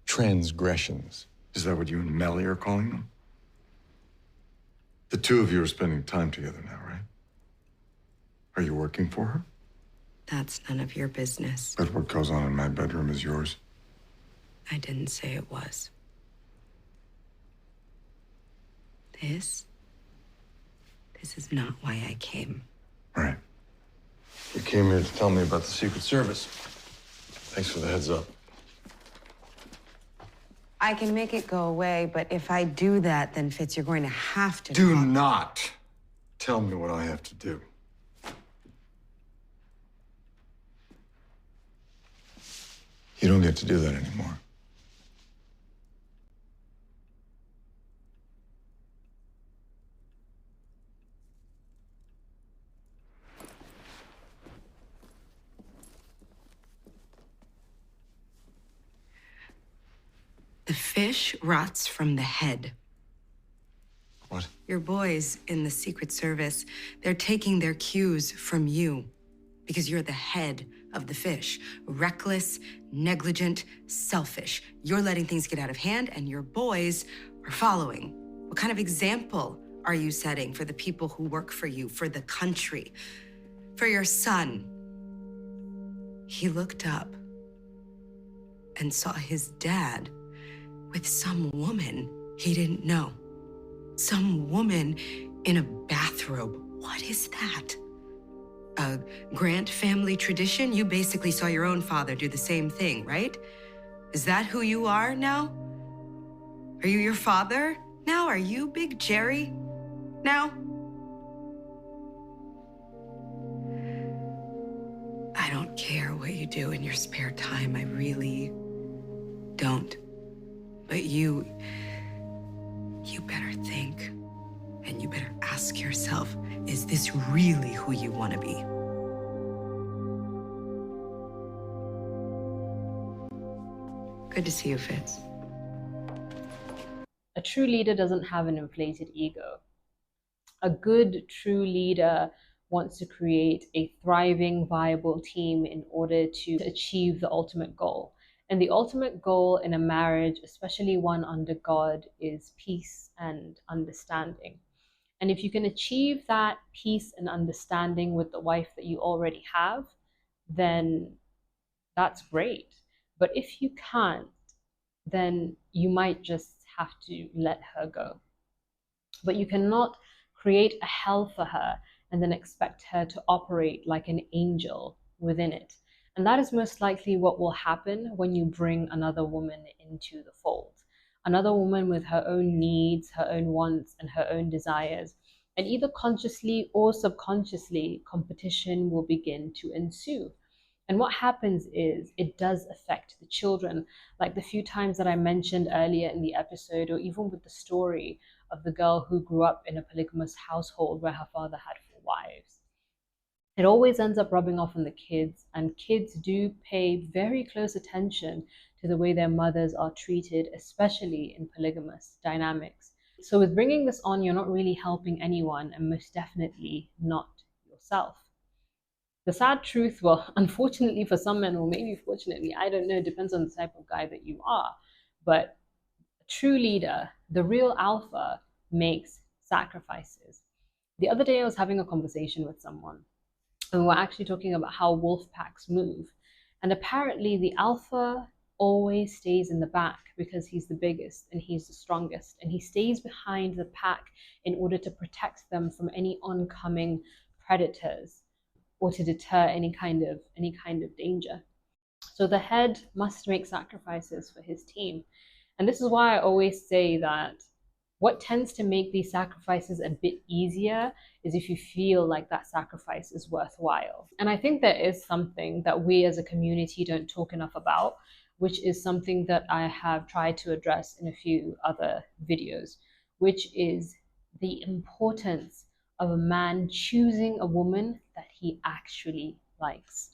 transgressions. Is that what you and Melly are calling them? The two of you are spending time together now, right? Are you working for her? That's none of your business. But what goes on in my bedroom is yours. I didn't say it was. This is not why I came. Right. You came here to tell me about the Secret Service. Thanks for the heads up. I can make it go away, but if I do that, then Fitz, you're going to have to Do talk. not tell me what I have to do. You don't get to do that anymore. The fish rots from the head. What? Your boys in the Secret Service, they're taking their cues from you because you're the head of the fish. Reckless, negligent, selfish. You're letting things get out of hand and your boys are following. What kind of example are you setting for the people who work for you, for the country, for your son? He looked up and saw his dad with some woman he didn't know. Some woman in a bathrobe. What is that? A Grant family tradition? You basically saw your own father do the same thing, right? Is that who you are now? Are you your father now? Are you Big Jerry now? I don't care what you do in your spare time. I really don't. But you better think, and you better ask yourself, is this really who you want to be? Good to see you, Fitz. A true leader doesn't have an inflated ego. A good, true leader wants to create a thriving, viable team in order to achieve the ultimate goal. And the ultimate goal in a marriage, especially one under God, is peace and understanding. And if you can achieve that peace and understanding with the wife that you already have, then that's great. But if you can't, then you might just have to let her go. But you cannot create a hell for her and then expect her to operate like an angel within it. And that is most likely what will happen when you bring another woman into the fold. Another woman with her own needs, her own wants, and her own desires. And either consciously or subconsciously, competition will begin to ensue. And what happens is it does affect the children, like the few times that I mentioned earlier in the episode, or even with the story of the girl who grew up in a polygamous household where her father had 4 wives. It always ends up rubbing off on the kids, and kids do pay very close attention to the way their mothers are treated, especially in polygamous dynamics. So with bringing this on, you're not really helping anyone, and most definitely not yourself. The sad truth, well, unfortunately for some men, or maybe fortunately, I don't know, depends on the type of guy that you are, but a true leader, the real alpha, makes sacrifices. The other day I was having a conversation with someone And we're actually talking about how wolf packs move. And apparently the alpha always stays in the back because he's the biggest and he's the strongest, and he stays behind the pack in order to protect them from any oncoming predators or to deter any kind of danger. So the head must make sacrifices for his team. And this is why I always say that what tends to make these sacrifices a bit easier is if you feel like that sacrifice is worthwhile. And I think there is something that we as a community don't talk enough about, which is something that I have tried to address in a few other videos, which is the importance of a man choosing a woman that he actually likes.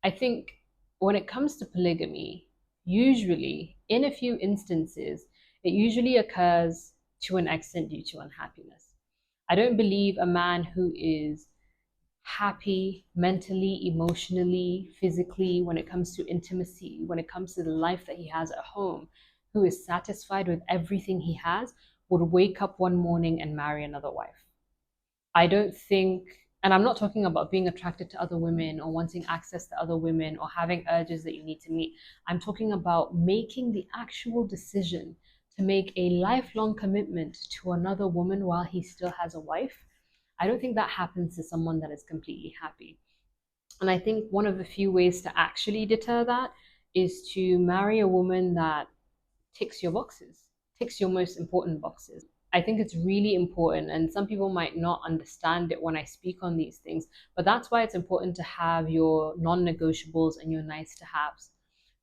I think when it comes to polygamy, usually, in a few instances, it usually occurs to an extent due to unhappiness. I don't believe a man who is happy mentally, emotionally, physically, when it comes to intimacy, when it comes to the life that he has at home, who is satisfied with everything he has, would wake up one morning and marry another wife. I don't think, and I'm not talking about being attracted to other women or wanting access to other women or having urges that you need to meet. I'm talking about making the actual decision to make a lifelong commitment to another woman while he still has a wife. I don't think that happens to someone that is completely happy. And I think one of the few ways to actually deter that is to marry a woman that ticks your boxes, ticks your most important boxes. I think it's really important, and some people might not understand it when I speak on these things, but that's why it's important to have your non-negotiables and your nice-to-haves.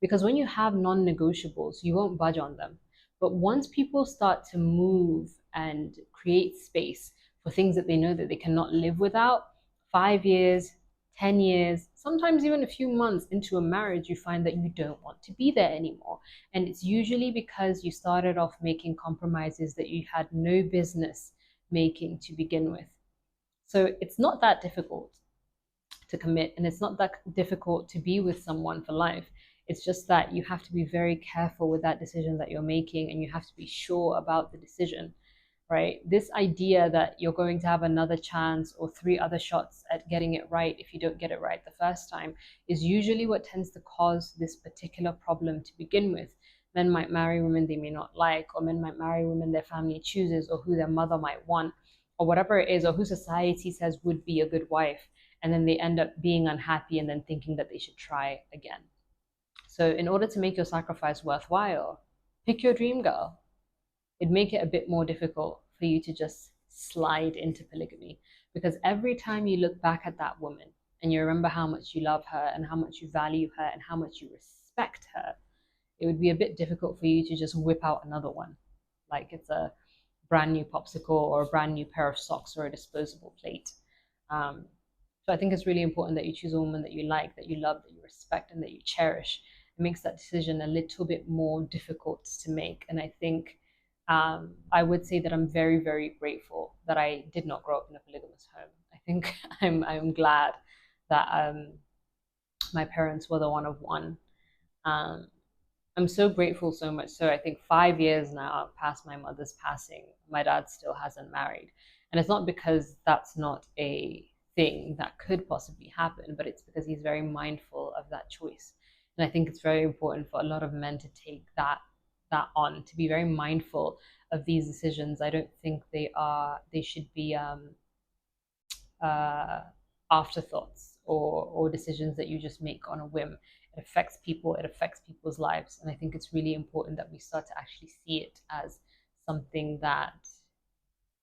Because when you have non-negotiables, you won't budge on them. But once people start to move and create space for things that they know that they cannot live without, 5 years, 10 years, sometimes even a few months into a marriage, you find that you don't want to be there anymore. And it's usually because you started off making compromises that you had no business making to begin with. So it's not that difficult to commit, and it's not that difficult to be with someone for life. It's just that you have to be very careful with that decision that you're making, and you have to be sure about the decision. Right? This idea that you're going to have another chance or 3 other shots at getting it right if you don't get it right the first time is usually what tends to cause this particular problem to begin with. Men might marry women they may not like, or men might marry women their family chooses, or who their mother might want, or whatever it is, or who society says would be a good wife, and then they end up being unhappy and then thinking that they should try again. So in order to make your sacrifice worthwhile, pick your dream girl. It'd make it a bit more difficult for you to just slide into polygamy, because every time you look back at that woman and you remember how much you love her and how much you value her and how much you respect her, it would be a bit difficult for you to just whip out another one like it's a brand new popsicle or a brand new pair of socks or a disposable plate. So I think it's really important that you choose a woman that you like, that you love, that you respect, and that you cherish. It makes that decision a little bit more difficult to make. And I think I would say that I'm very, very grateful that I did not grow up in a polygamous home. I think I'm glad that my parents were the one of one. I'm so grateful, so much so I think 5 years now past my mother's passing, my dad still hasn't married. And it's not because that's not a thing that could possibly happen, but it's because he's very mindful of that choice. And I think it's very important for a lot of men to take that on, to be very mindful of these decisions. I don't think they should be afterthoughts or decisions that you just make on a whim. It affects people, it affects people's lives. And I think it's really important that we start to actually see it as something that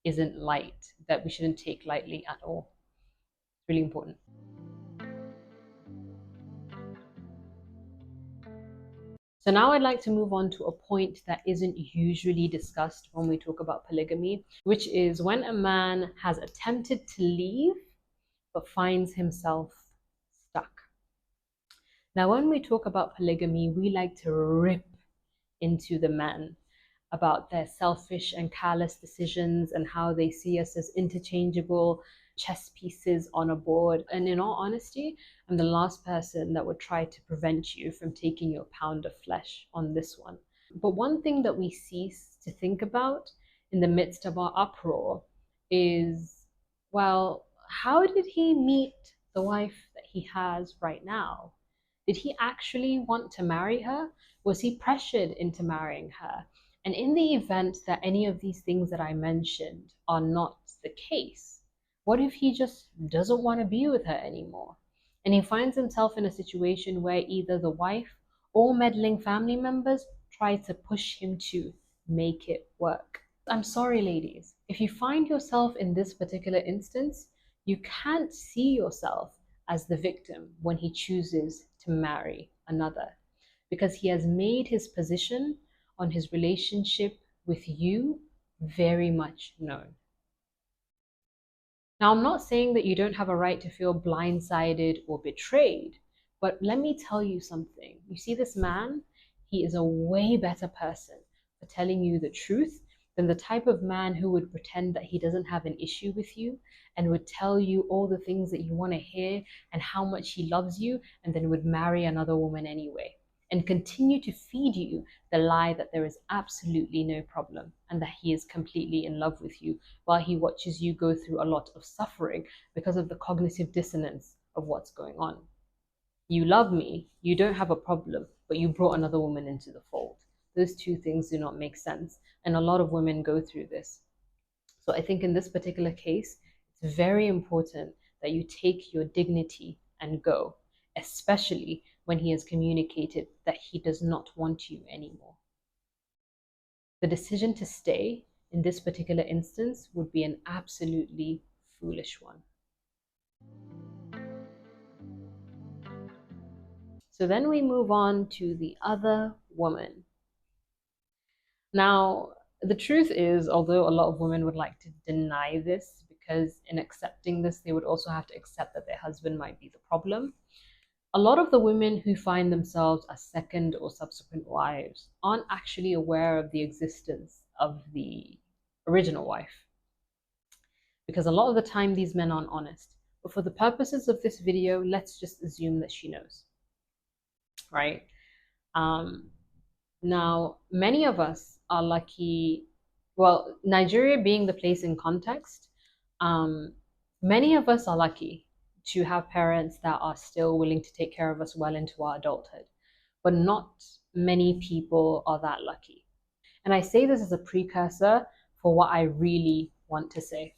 isn't light, that we shouldn't take lightly at all. It's really important. So now I'd like to move on to a point that isn't usually discussed when we talk about polygamy, which is when a man has attempted to leave but finds himself stuck. Now, when we talk about polygamy, we like to rip into the men about their selfish and callous decisions and how they see us as interchangeable chess pieces on a board. And in all honesty, I'm the last person that would try to prevent you from taking your pound of flesh on this one. But one thing that we cease to think about in the midst of our uproar is, well, how did he meet the wife that he has right now, did he actually want to marry her? Was he pressured into marrying her? And in the event that any of these things that I mentioned are not the case, what if he just doesn't want to be with her anymore? And he finds himself in a situation where either the wife or meddling family members try to push him to make it work. I'm sorry, ladies. If you find yourself in this particular instance, you can't see yourself as the victim when he chooses to marry another, because he has made his position on his relationship with you very much known. Now, I'm not saying that you don't have a right to feel blindsided or betrayed, but let me tell you something. You see this man, he is a way better person for telling you the truth than the type of man who would pretend that he doesn't have an issue with you and would tell you all the things that you want to hear and how much he loves you, and then would marry another woman anyway and continue to feed you the lie that there is absolutely no problem and that he is completely in love with you, while he watches you go through a lot of suffering because of the cognitive dissonance of what's going on. You love me, you don't have a problem, but you brought another woman into the fold. Those two things do not make sense, and a lot of women go through this. So I think in this particular case, it's very important that you take your dignity and go, especially when he has communicated that he does not want you anymore. The decision to stay in this particular instance would be an absolutely foolish one. So then we move on to the other woman. Now, the truth is, although a lot of women would like to deny this, because in accepting this, they would also have to accept that their husband might be the problem, a lot of the women who find themselves as second or subsequent wives aren't actually aware of the existence of the original wife. Because a lot of the time, these men aren't honest. But for the purposes of this video, let's just assume that she knows, right? Now, many of us are lucky, well, Nigeria being the place in context, many of us are lucky to have parents that are still willing to take care of us well into our adulthood, but not many people are that lucky. And I say this as a precursor for what I really want to say.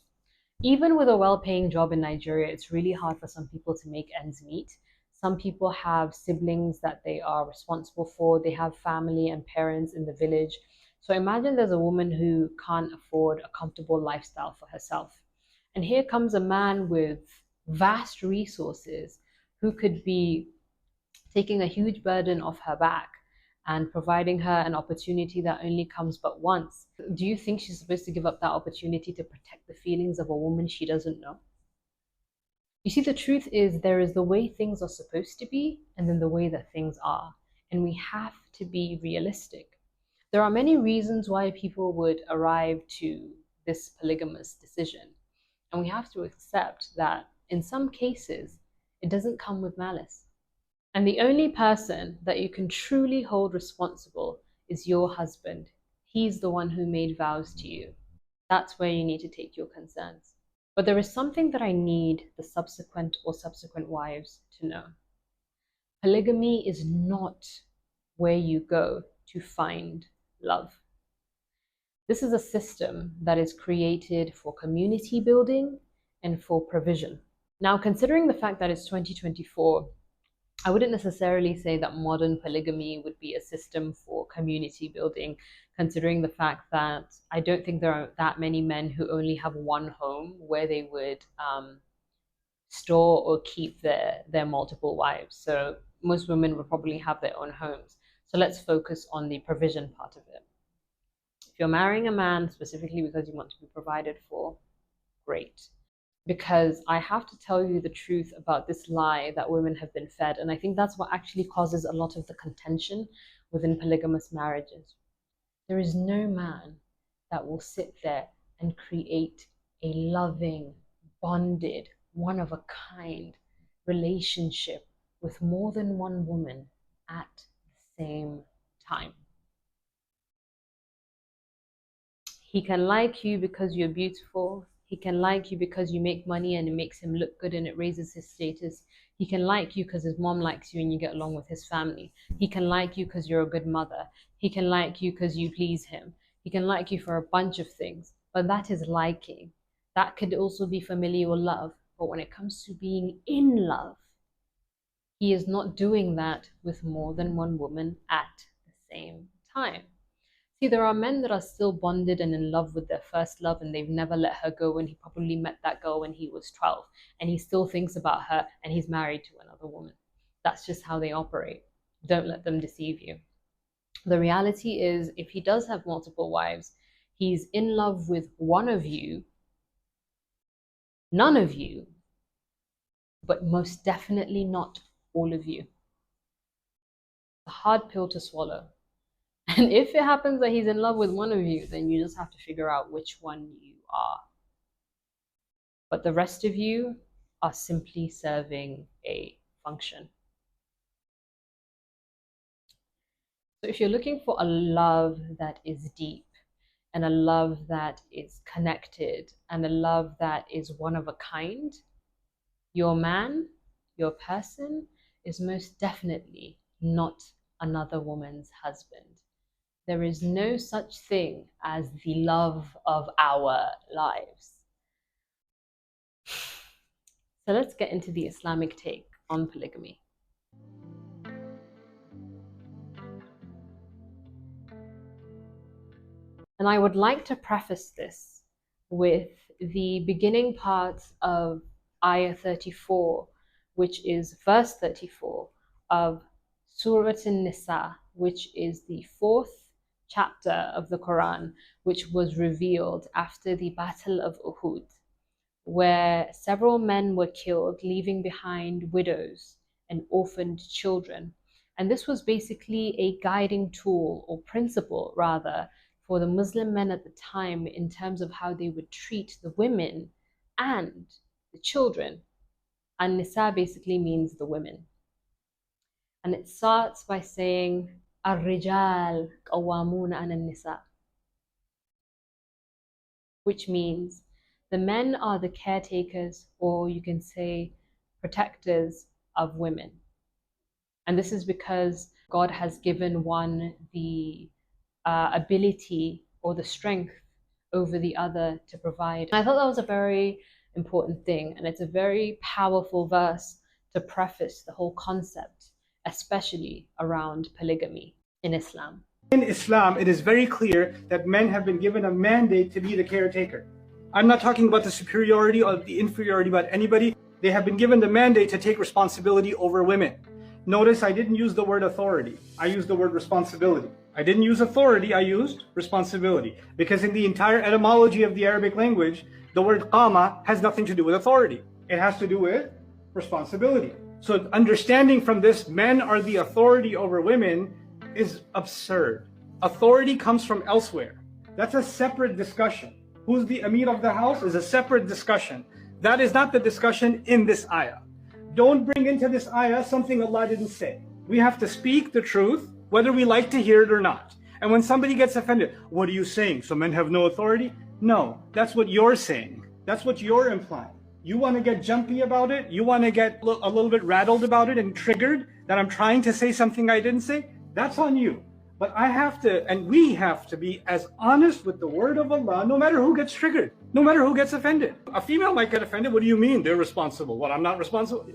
Even with a well-paying job in Nigeria, it's really hard for some people to make ends meet. Some people have siblings that they are responsible for. They have family and parents in the village. So imagine there's a woman who can't afford a comfortable lifestyle for herself. And here comes a man with vast resources who could be taking a huge burden off her back and providing her an opportunity that only comes but once. Do you think she's supposed to give up that opportunity to protect the feelings of a woman she doesn't know? You see, the truth is there is the way things are supposed to be and then the way that things are. And we have to be realistic. There are many reasons why people would arrive to this polygamous decision. And we have to accept that in some cases, it doesn't come with malice. And the only person that you can truly hold responsible is your husband. He's the one who made vows to you. That's where you need to take your concerns. But there is something that I need the subsequent or subsequent wives to know. Polygamy is not where you go to find love. This is a system that is created for community building and for provision. Now, considering the fact that it's 2024, I wouldn't necessarily say that modern polygamy would be a system for community building, considering the fact that I don't think there are that many men who only have one home where they would store or keep their multiple wives. So most women would probably have their own homes. So let's focus on the provision part of it. If you're marrying a man specifically because you want to be provided for, great. Because I have to tell you the truth about this lie that women have been fed. And I think that's what actually causes a lot of the contention within polygamous marriages. There is no man that will sit there and create a loving, bonded, one-of-a-kind relationship with more than one woman at the same time. He can like you because you're beautiful. He can like you because you make money and it makes him look good and it raises his status. He can like you because his mom likes you and you get along with his family. He can like you because you're a good mother. He can like you because you please him. He can like you for a bunch of things, but that is liking. That could also be familial love. But when it comes to being in love, he is not doing that with more than one woman at the same time. See, there are men that are still bonded and in love with their first love and they've never let her go, and he probably met that girl when he was 12 and he still thinks about her and he's married to another woman. That's just how they operate. Don't let them deceive you. The reality is, if he does have multiple wives, he's in love with one of you, none of you, but most definitely not all of you. A hard pill to swallow. And if it happens that he's in love with one of you, then you just have to figure out which one you are. But the rest of you are simply serving a function. So if you're looking for a love that is deep, and a love that is connected, and a love that is one of a kind, your man, your person, is most definitely not another woman's husband. There is no such thing as the love of our lives. So let's get into the Islamic take on polygamy. And I would like to preface this with the beginning part of Ayah 34, which is verse 34 of Surah An-Nisa, which is the 4th chapter of the Quran, which was revealed after the Battle of Uhud, where several men were killed, leaving behind widows and orphaned children. And this was basically a guiding tool, or principle rather, for the Muslim men at the time in terms of how they would treat the women and the children. And Nisa basically means the women. And it starts by saying, Ar-Rijal Qawwamuna 'ala an-Nisa, which means the men are the caretakers, or you can say protectors of women. And this is because God has given one the ability or the strength over the other to provide. I thought that was a very important thing, and it's a very powerful verse to preface the whole concept, especially around polygamy in Islam. In Islam, it is very clear that men have been given a mandate to be the caretaker. I'm not talking about the superiority or the inferiority about anybody. They have been given the mandate to take responsibility over women. Notice I didn't use the word authority. I used the word responsibility. I didn't use authority, I used responsibility. Because in the entire etymology of the Arabic language, the word qama has nothing to do with authority. It has to do with responsibility. So understanding from this, men are the authority over women, is absurd. Authority comes from elsewhere. That's a separate discussion. Who's the Amir of the house is a separate discussion. That is not the discussion in this ayah. Don't bring into this ayah something Allah didn't say. We have to speak the truth, whether we like to hear it or not. And when somebody gets offended, what are you saying? So men have no authority? No, that's what you're saying. That's what you're implying. You want to get jumpy about it? You want to get a little bit rattled about it and triggered that I'm trying to say something I didn't say? That's on you. But I have to, and we have to be as honest with the word of Allah, no matter who gets triggered, no matter who gets offended. A female might get offended. What do you mean they're responsible? What, I'm not responsible?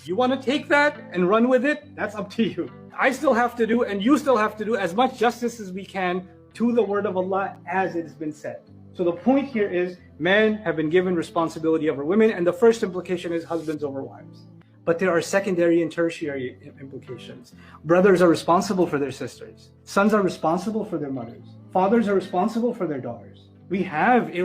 You want to take that and run with it? That's up to you. I still have to do, and you still have to do as much justice as we can to the word of Allah as it has been said. So the point here is men have been given responsibility over women, and the first implication is husbands over wives. But there are secondary and tertiary implications. Brothers are responsible for their sisters. Sons are responsible for their mothers. Fathers are responsible for their daughters. We have a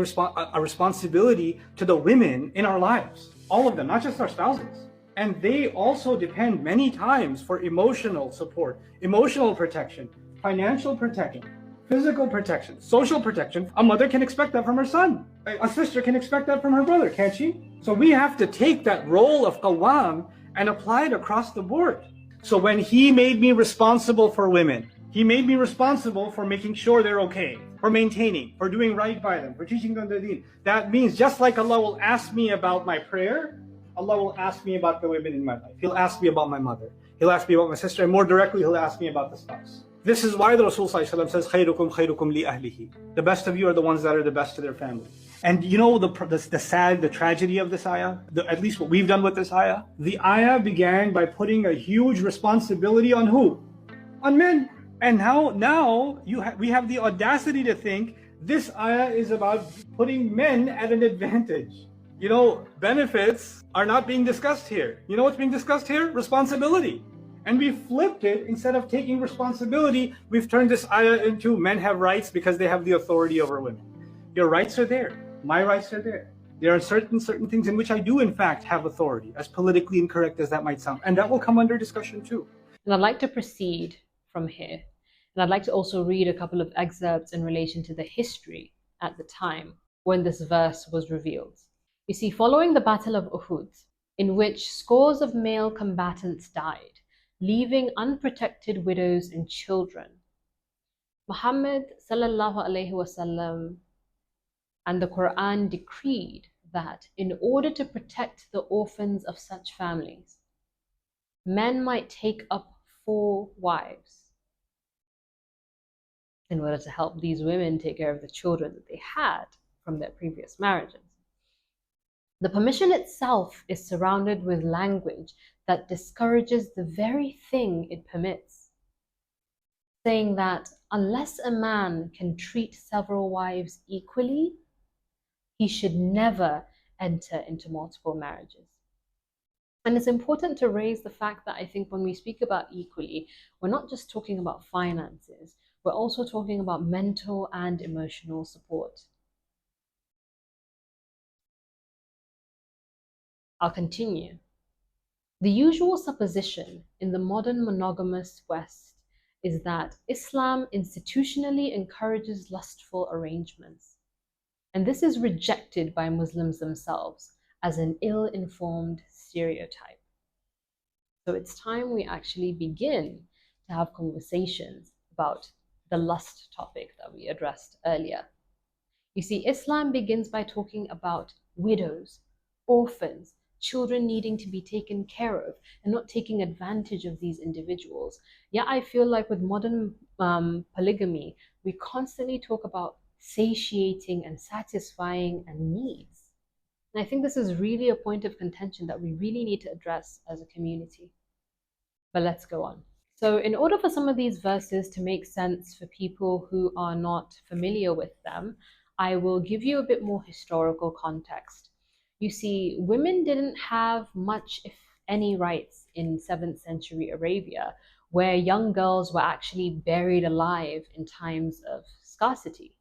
responsibility to the women in our lives. All of them, not just our spouses. And they also depend many times for emotional support, emotional protection, financial protection, physical protection, social protection. A mother can expect that from her son. A sister can expect that from her brother, can't she? So we have to take that role of qawwam and apply it across the board. So when he made me responsible for women, He made me responsible for making sure they're okay, for maintaining, for doing right by them, for teaching them the deen. That means just like Allah will ask me about my prayer, Allah will ask me about the women in my life. He'll ask me about my mother. He'll ask me about my sister, and more directly, he'll ask me about the spouse. This is why the Rasul ﷺ says, خَيْرُكُمْ خَيْرُكُمْ لِأَهْلِهِ. The best of you are the ones that are the best to their family. And you know the tragedy of this ayah, at least what we've done with this ayah? The ayah began by putting a huge responsibility on who? On men. And now we have the audacity to think this ayah is about putting men at an advantage. You know, benefits are not being discussed here. You know what's being discussed here? Responsibility. And we flipped it. Instead of taking responsibility, we've turned this ayah into men have rights because they have the authority over women. Your rights are there. My rights are there. There are certain things in which I do, in fact, have authority, as politically incorrect as that might sound. And that will come under discussion too. And I'd like to proceed from here. And I'd like to also read a couple of excerpts in relation to the history at the time when this verse was revealed. You see, following the Battle of Uhud, in which scores of male combatants died, leaving unprotected widows and children, Muhammad sallallahu alaihi wasallam and the Quran decreed that in order to protect the orphans of such families, men might take up 4 wives in order to help these women take care of the children that they had from their previous marriages. The permission itself is surrounded with language that discourages the very thing it permits, saying that unless a man can treat several wives equally, he should never enter into multiple marriages. And it's important to raise the fact that I think when we speak about equally, we're not just talking about finances, we're also talking about mental and emotional support. I'll continue. The usual supposition in the modern monogamous West is that Islam institutionally encourages lustful arrangements. And this is rejected by Muslims themselves as an ill-informed stereotype. So it's time we actually begin to have conversations about the lust topic that we addressed earlier. You see, Islam begins by talking about widows, orphans, children needing to be taken care of and not taking advantage of these individuals. Yeah, I feel like with modern polygamy, we constantly talk about satiating and satisfying and needs. And I think this is really a point of contention that we really need to address as a community. But let's go on. So in order for some of these verses to make sense for people who are not familiar with them, I will give you a bit more historical context. You see, women didn't have much, if any, rights in 7th century Arabia, where young girls were actually buried alive in times of scarcity.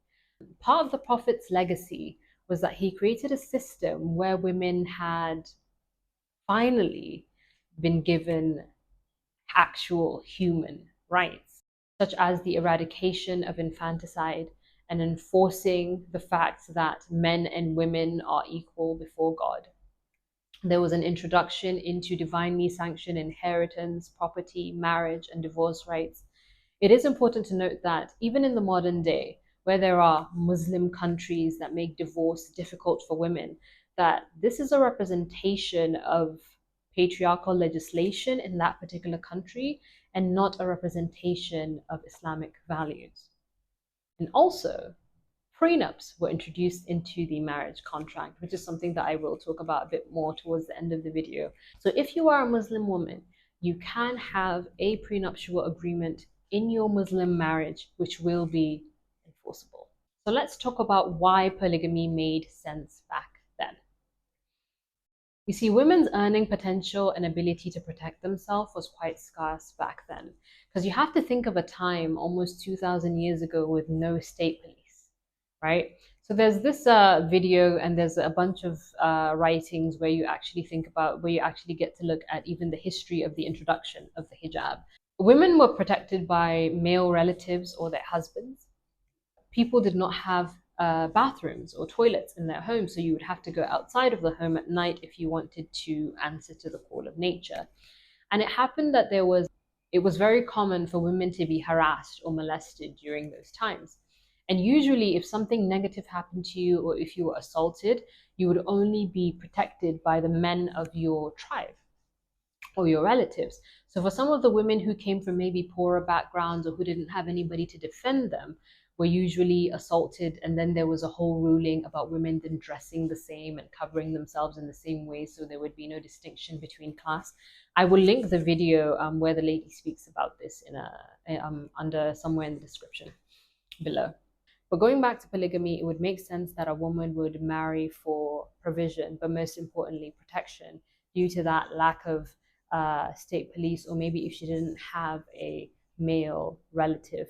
Part of the Prophet's legacy was that he created a system where women had finally been given actual human rights, such as the eradication of infanticide and enforcing the fact that men and women are equal before God. There was an introduction into divinely sanctioned inheritance, property, marriage, and divorce rights. It is important to note that even in the modern day, where there are Muslim countries that make divorce difficult for women, that this is a representation of patriarchal legislation in that particular country and not a representation of Islamic values. And also, prenups were introduced into the marriage contract, which is something that I will talk about a bit more towards the end of the video. So if you are a Muslim woman, you can have a prenuptial agreement in your Muslim marriage, which will be enforceable. So let's talk about why polygamy made sense back then. You see, women's earning potential and ability to protect themselves was quite scarce back then, because you have to think of a time almost 2,000 years ago with no state police, right? So there's this video and there's a bunch of writings where you actually get to look at even the history of the introduction of the hijab. Women were protected by male relatives or their husbands. People did not have bathrooms or toilets in their home, so you would have to go outside of the home at night if you wanted to answer to the call of nature. And it happened that there was it was very common for women to be harassed or molested during those times. And usually, if something negative happened to you or if you were assaulted, you would only be protected by the men of your tribe or your relatives. So for some of the women who came from maybe poorer backgrounds or who didn't have anybody to defend them, were usually assaulted, and then there was a whole ruling about women then dressing the same and covering themselves in the same way, so there would be no distinction between class. I will link the video where the lady speaks about this under somewhere in the description below. But going back to polygamy, it would make sense that a woman would marry for provision, but most importantly, protection, due to that lack of state police, or maybe if she didn't have a male relative.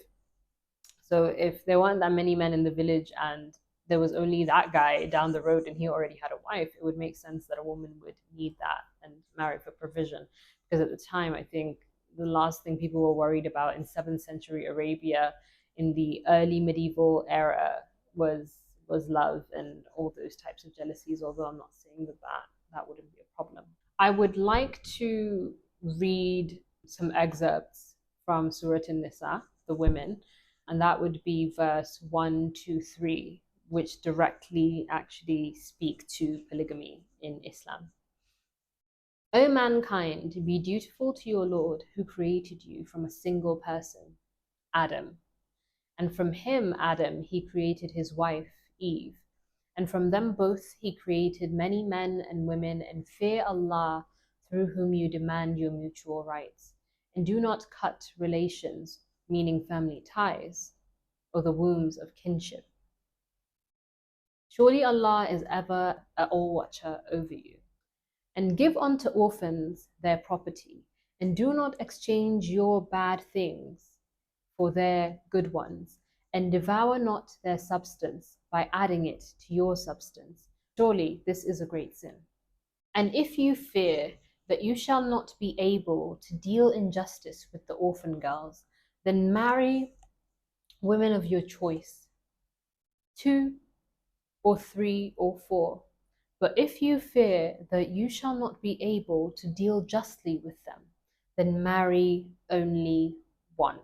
So if there weren't that many men in the village and there was only that guy down the road and he already had a wife, it would make sense that a woman would need that and marry for provision. Because at the time, I think the last thing people were worried about in 7th century Arabia in the early medieval era was love and all those types of jealousies, although I'm not saying that wouldn't be a problem. I would like to read some excerpts from Surah An-Nisa, the women, and that would be verse 1, 2, 3, which directly actually speak to polygamy in Islam. O mankind, be dutiful to your Lord who created you from a single person, Adam. And from him, Adam, he created his wife, Eve. And from them both he created many men and women, and fear Allah through whom you demand your mutual rights. And do not cut relations, meaning family ties, or the wombs of kinship. Surely Allah is ever an all-watcher over you. And give unto orphans their property, and do not exchange your bad things for their good ones, and devour not their substance by adding it to your substance. Surely this is a great sin. And if you fear that you shall not be able to deal in justice with the orphan girls, then marry women of your choice, 2 or 3 or 4. But if you fear that you shall not be able to deal justly with them, then marry only 1,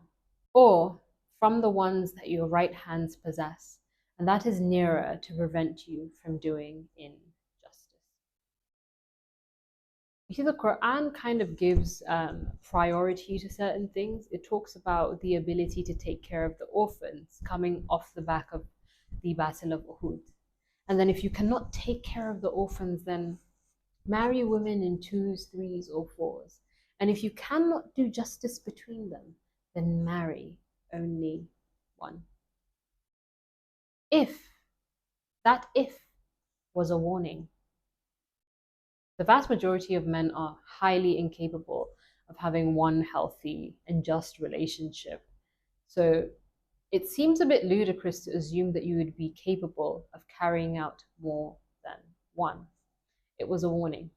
or from the ones that your right hands possess, and that is nearer to prevent you from doing injustice. You see, the Quran kind of gives priority to certain things. It talks about the ability to take care of the orphans coming off the back of the Battle of Uhud. And then if you cannot take care of the orphans, then marry women in 2s, 3s, or 4s. And if you cannot do justice between them, then marry only 1. If was a warning. The vast majority of men are highly incapable of having one healthy and just relationship. So it seems a bit ludicrous to assume that you would be capable of carrying out more than 1. It was a warning.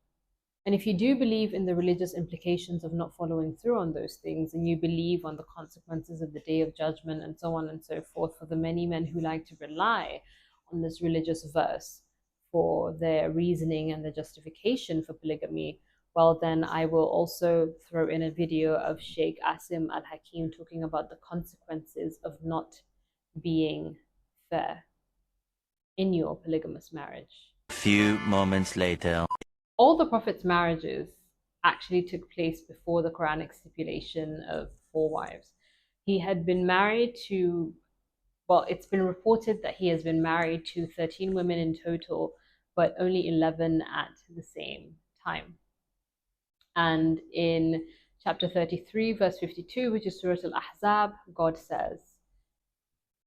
And if you do believe in the religious implications of not following through on those things, and you believe on the consequences of the Day of Judgment and so on and so forth, for the many men who like to rely on this religious verse for their reasoning and the justification for polygamy, well, then I will also throw in a video of Sheikh Asim Al-Hakim talking about the consequences of not being fair in your polygamous marriage. A few moments later. All the Prophet's marriages actually took place before the Quranic stipulation of 4 wives. He had been married to, well, it's been reported that he has been married to 13 women in total, but only 11 at the same time. And in chapter 33, verse 52, which is Surah Al-Ahzab, God says,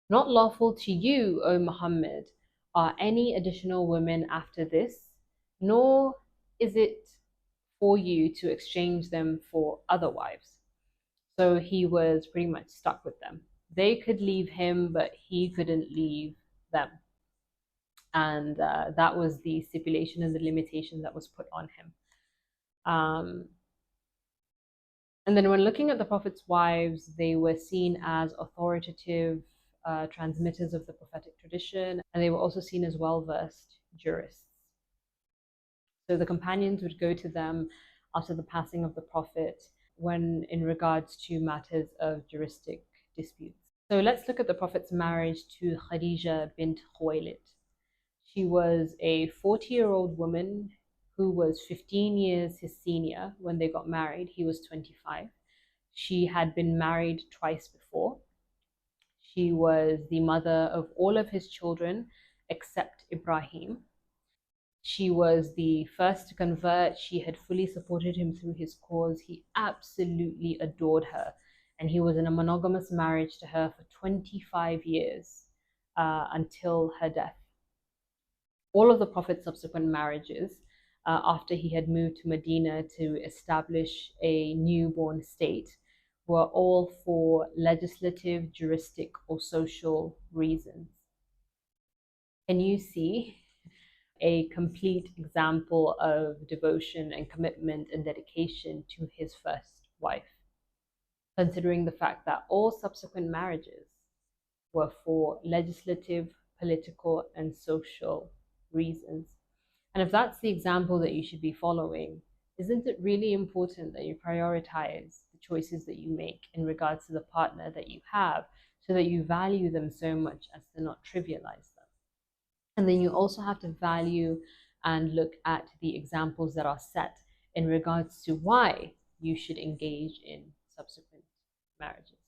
"Not lawful to you, O Muhammad, are any additional women after this, nor is it for you to exchange them for other wives." So he was pretty much stuck with them. They could leave him, but he couldn't leave them. And that was the stipulation and the limitation that was put on him. And then when looking at the Prophet's wives, they were seen as authoritative transmitters of the prophetic tradition, and they were also seen as well-versed jurists. So the companions would go to them after the passing of the Prophet when in regards to matters of juristic disputes. So let's look at the Prophet's marriage to Khadija bint Khuwailid. She was a 40-year-old woman who was 15 years his senior when they got married. He was 25. She had been married twice before. She was the mother of all of his children except Ibrahim. She was the first to convert. She had fully supported him through his cause. He absolutely adored her. And he was in a monogamous marriage to her for 25 years until her death. All of the Prophet's subsequent marriages, after he had moved to Medina to establish a newborn state, were all for legislative, juristic, or social reasons. Can you see a complete example of devotion and commitment and dedication to his first wife, considering the fact that all subsequent marriages were for legislative, political, and social reasons? And if that's the example that you should be following, isn't it really important that you prioritize the choices that you make in regards to the partner that you have, so that you value them so much as to not trivialize them? And then you also have to value and look at the examples that are set in regards to why you should engage in subsequent marriages.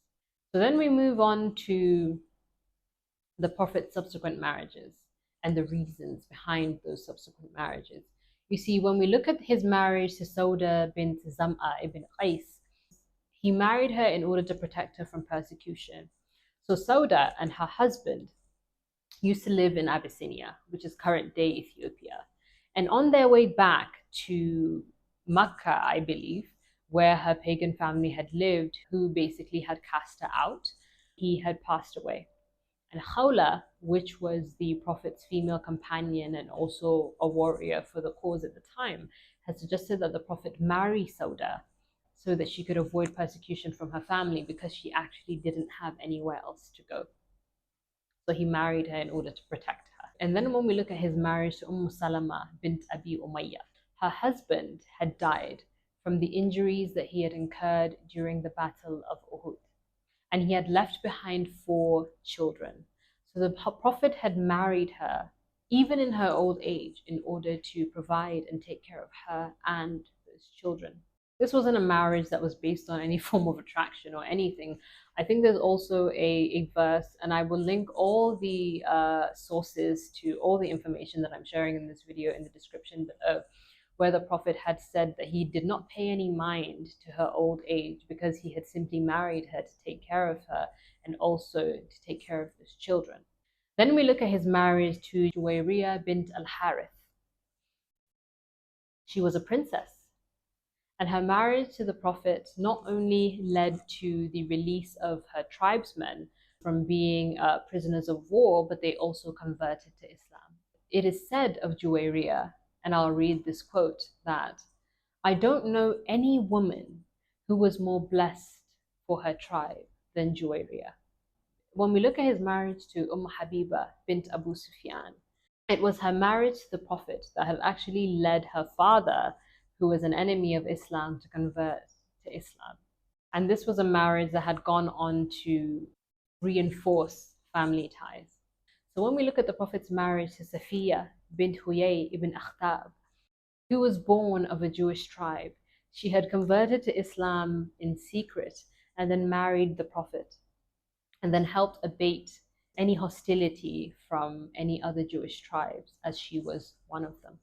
So then we move on to the Prophet's subsequent marriages and the reasons behind those subsequent marriages. You see, when we look at his marriage to Sauda bint Zam'a ibn Qais, he married her in order to protect her from persecution. So Sauda and her husband used to live in Abyssinia, which is current-day Ethiopia. And on their way back to Makkah, I believe, where her pagan family had lived, who basically had cast her out, he had passed away. And Khawla, which was the Prophet's female companion and also a warrior for the cause at the time, had suggested that the Prophet marry Sauda so that she could avoid persecution from her family, because she actually didn't have anywhere else to go. So he married her in order to protect her. And then when we look at his marriage to Salama bint Abi Umayyah, her husband had died from the injuries that he had incurred during the Battle of Uhud. And he had left behind 4 children. So the Prophet had married her, even in her old age, in order to provide and take care of her and those children. This wasn't a marriage that was based on any form of attraction or anything. I think there's also a verse, and I will link all the sources to all the information that I'm sharing in this video in the description below, where the Prophet had said that he did not pay any mind to her old age, because he had simply married her to take care of her and also to take care of his children. Then we look at his marriage to Juwayriyah bint al-Harith. She was a princess, and her marriage to the Prophet not only led to the release of her tribesmen from being prisoners of war, but they also converted to Islam. It is said of Juwayriyah, and I'll read this quote, that I don't know any woman who was more blessed for her tribe than Juwayriyah. When we look at his marriage to Habiba bint Abu Sufyan, it was her marriage to the Prophet that had actually led her father, who was an enemy of Islam, to convert to Islam. And this was a marriage that had gone on to reinforce family ties. So when we look at the Prophet's marriage to Safiya bint Huyay ibn Akhtab, who was born of a Jewish tribe, she had converted to Islam in secret and then married the Prophet, and then helped abate any hostility from any other Jewish tribes, as she was one of them.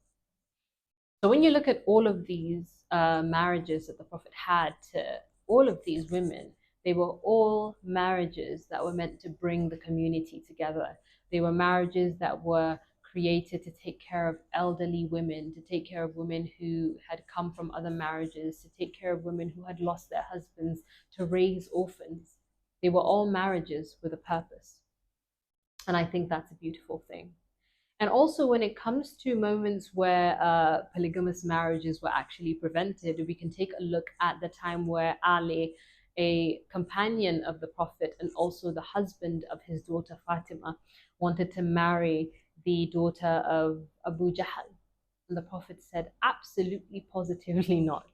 So when you look at all of these marriages that the Prophet had to all of these women, they were all marriages that were meant to bring the community together. They were marriages that were created to take care of elderly women, to take care of women who had come from other marriages, to take care of women who had lost their husbands, to raise orphans. They were all marriages with a purpose. And I think that's a beautiful thing. And also, when it comes to moments where polygamous marriages were actually prevented, we can take a look at the time where Ali, a companion of the Prophet and also the husband of his daughter Fatima, wanted to marry the daughter of Abu Jahl. And the Prophet said, absolutely, positively not.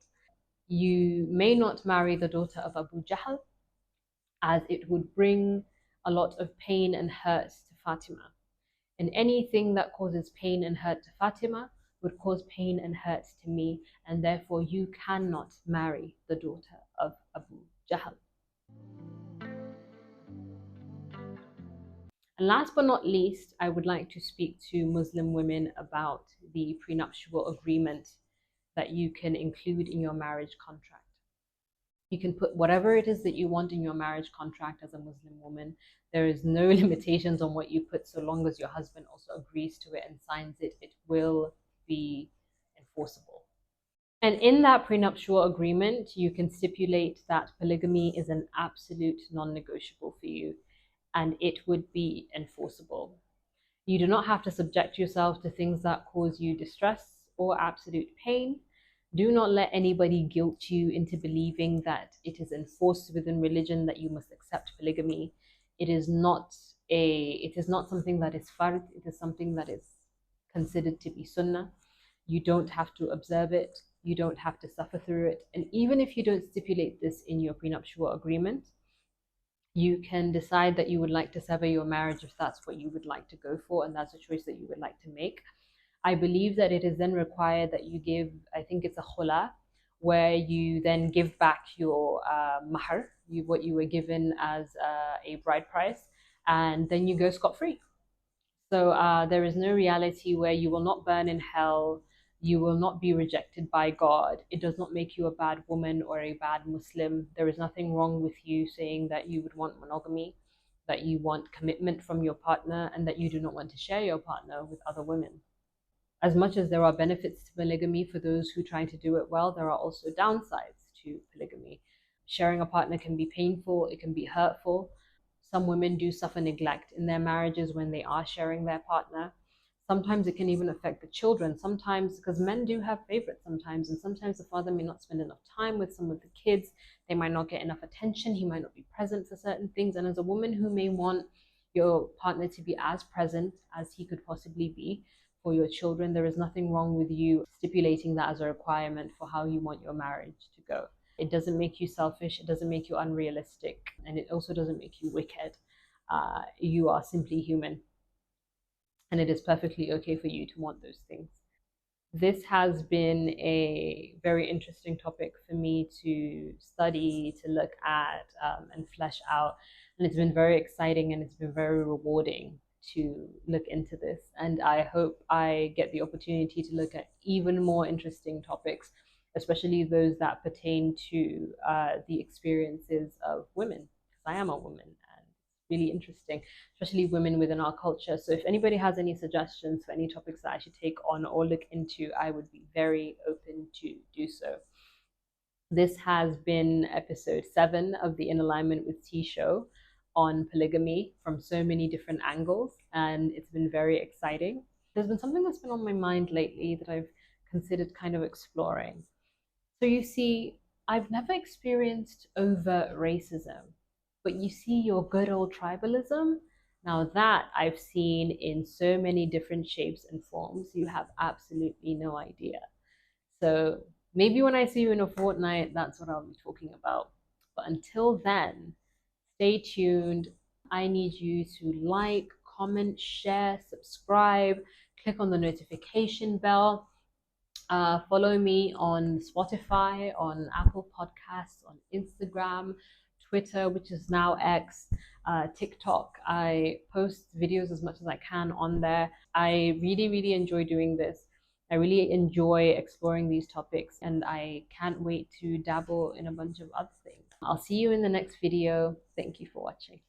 You may not marry the daughter of Abu Jahl, as it would bring a lot of pain and hurt to Fatima. And anything that causes pain and hurt to Fatima would cause pain and hurt to me, and therefore you cannot marry the daughter of Abu Jahl. And last but not least, I would like to speak to Muslim women about the prenuptial agreement that you can include in your marriage contract. You can put whatever it is that you want in your marriage contract as a Muslim woman. There is no limitations on what you put, so long as your husband also agrees to it and signs it, it will be enforceable. And in that prenuptial agreement, you can stipulate that polygamy is an absolute non-negotiable for you, and it would be enforceable. You do not have to subject yourself to things that cause you distress or absolute pain. Do not let anybody guilt you into believing that it is enforced within religion that you must accept polygamy. It is not something that is fard, it is something that is considered to be sunnah. You don't have to observe it, you don't have to suffer through it. And even if you don't stipulate this in your prenuptial agreement, you can decide that you would like to sever your marriage if that's what you would like to go for, and that's a choice that you would like to make. I believe that it is then required that you give, I think it's a khula, where you then give back your mahar, what you were given as a bride price, and then you go scot-free. So there is no reality where you will not burn in hell, you will not be rejected by God. It does not make you a bad woman or a bad Muslim. There is nothing wrong with you saying that you would want monogamy, that you want commitment from your partner, and that you do not want to share your partner with other women. As much as there are benefits to polygamy for those who try to do it well, there are also downsides to polygamy. Sharing a partner can be painful, it can be hurtful. Some women do suffer neglect in their marriages when they are sharing their partner. Sometimes it can even affect the children. Sometimes, because men do have favorites sometimes, and sometimes the father may not spend enough time with some of the kids. They might not get enough attention. He might not be present for certain things. And as a woman who may want your partner to be as present as he could possibly be for your children, there is nothing wrong with you stipulating that as a requirement for how you want your marriage to go. It doesn't make you selfish. It doesn't make you unrealistic. And it also doesn't make you wicked. You are simply human. And it is perfectly okay for you to want those things. This has been a very interesting topic for me to study, to look at, and flesh out. And it's been very exciting and it's been very rewarding to look into this. And I hope I get the opportunity to look at even more interesting topics, especially those that pertain to the experiences of women, because I am a woman. Really interesting, especially women within our culture. So if anybody has any suggestions for any topics that I should take on or look into, I would be very open to do so. This has been episode 7 of the In Alignment with T show on polygamy from so many different angles, and it's been very exciting. There's been something that's been on my mind lately that I've considered kind of exploring. So you see, I've never experienced overt racism, but you see your good old tribalism. Now that I've seen in so many different shapes and forms, you have absolutely no idea. So maybe when I see you in a fortnight, that's what I'll be talking about. But until then, stay tuned. I need you to like, comment, share, subscribe, click on the notification bell. Follow me on Spotify, on Apple Podcasts, on Instagram, Twitter, which is now X, TikTok. I post videos as much as I can on there. I really, really enjoy doing this. I really enjoy exploring these topics, and I can't wait to dabble in a bunch of other things. I'll see you in the next video. Thank you for watching.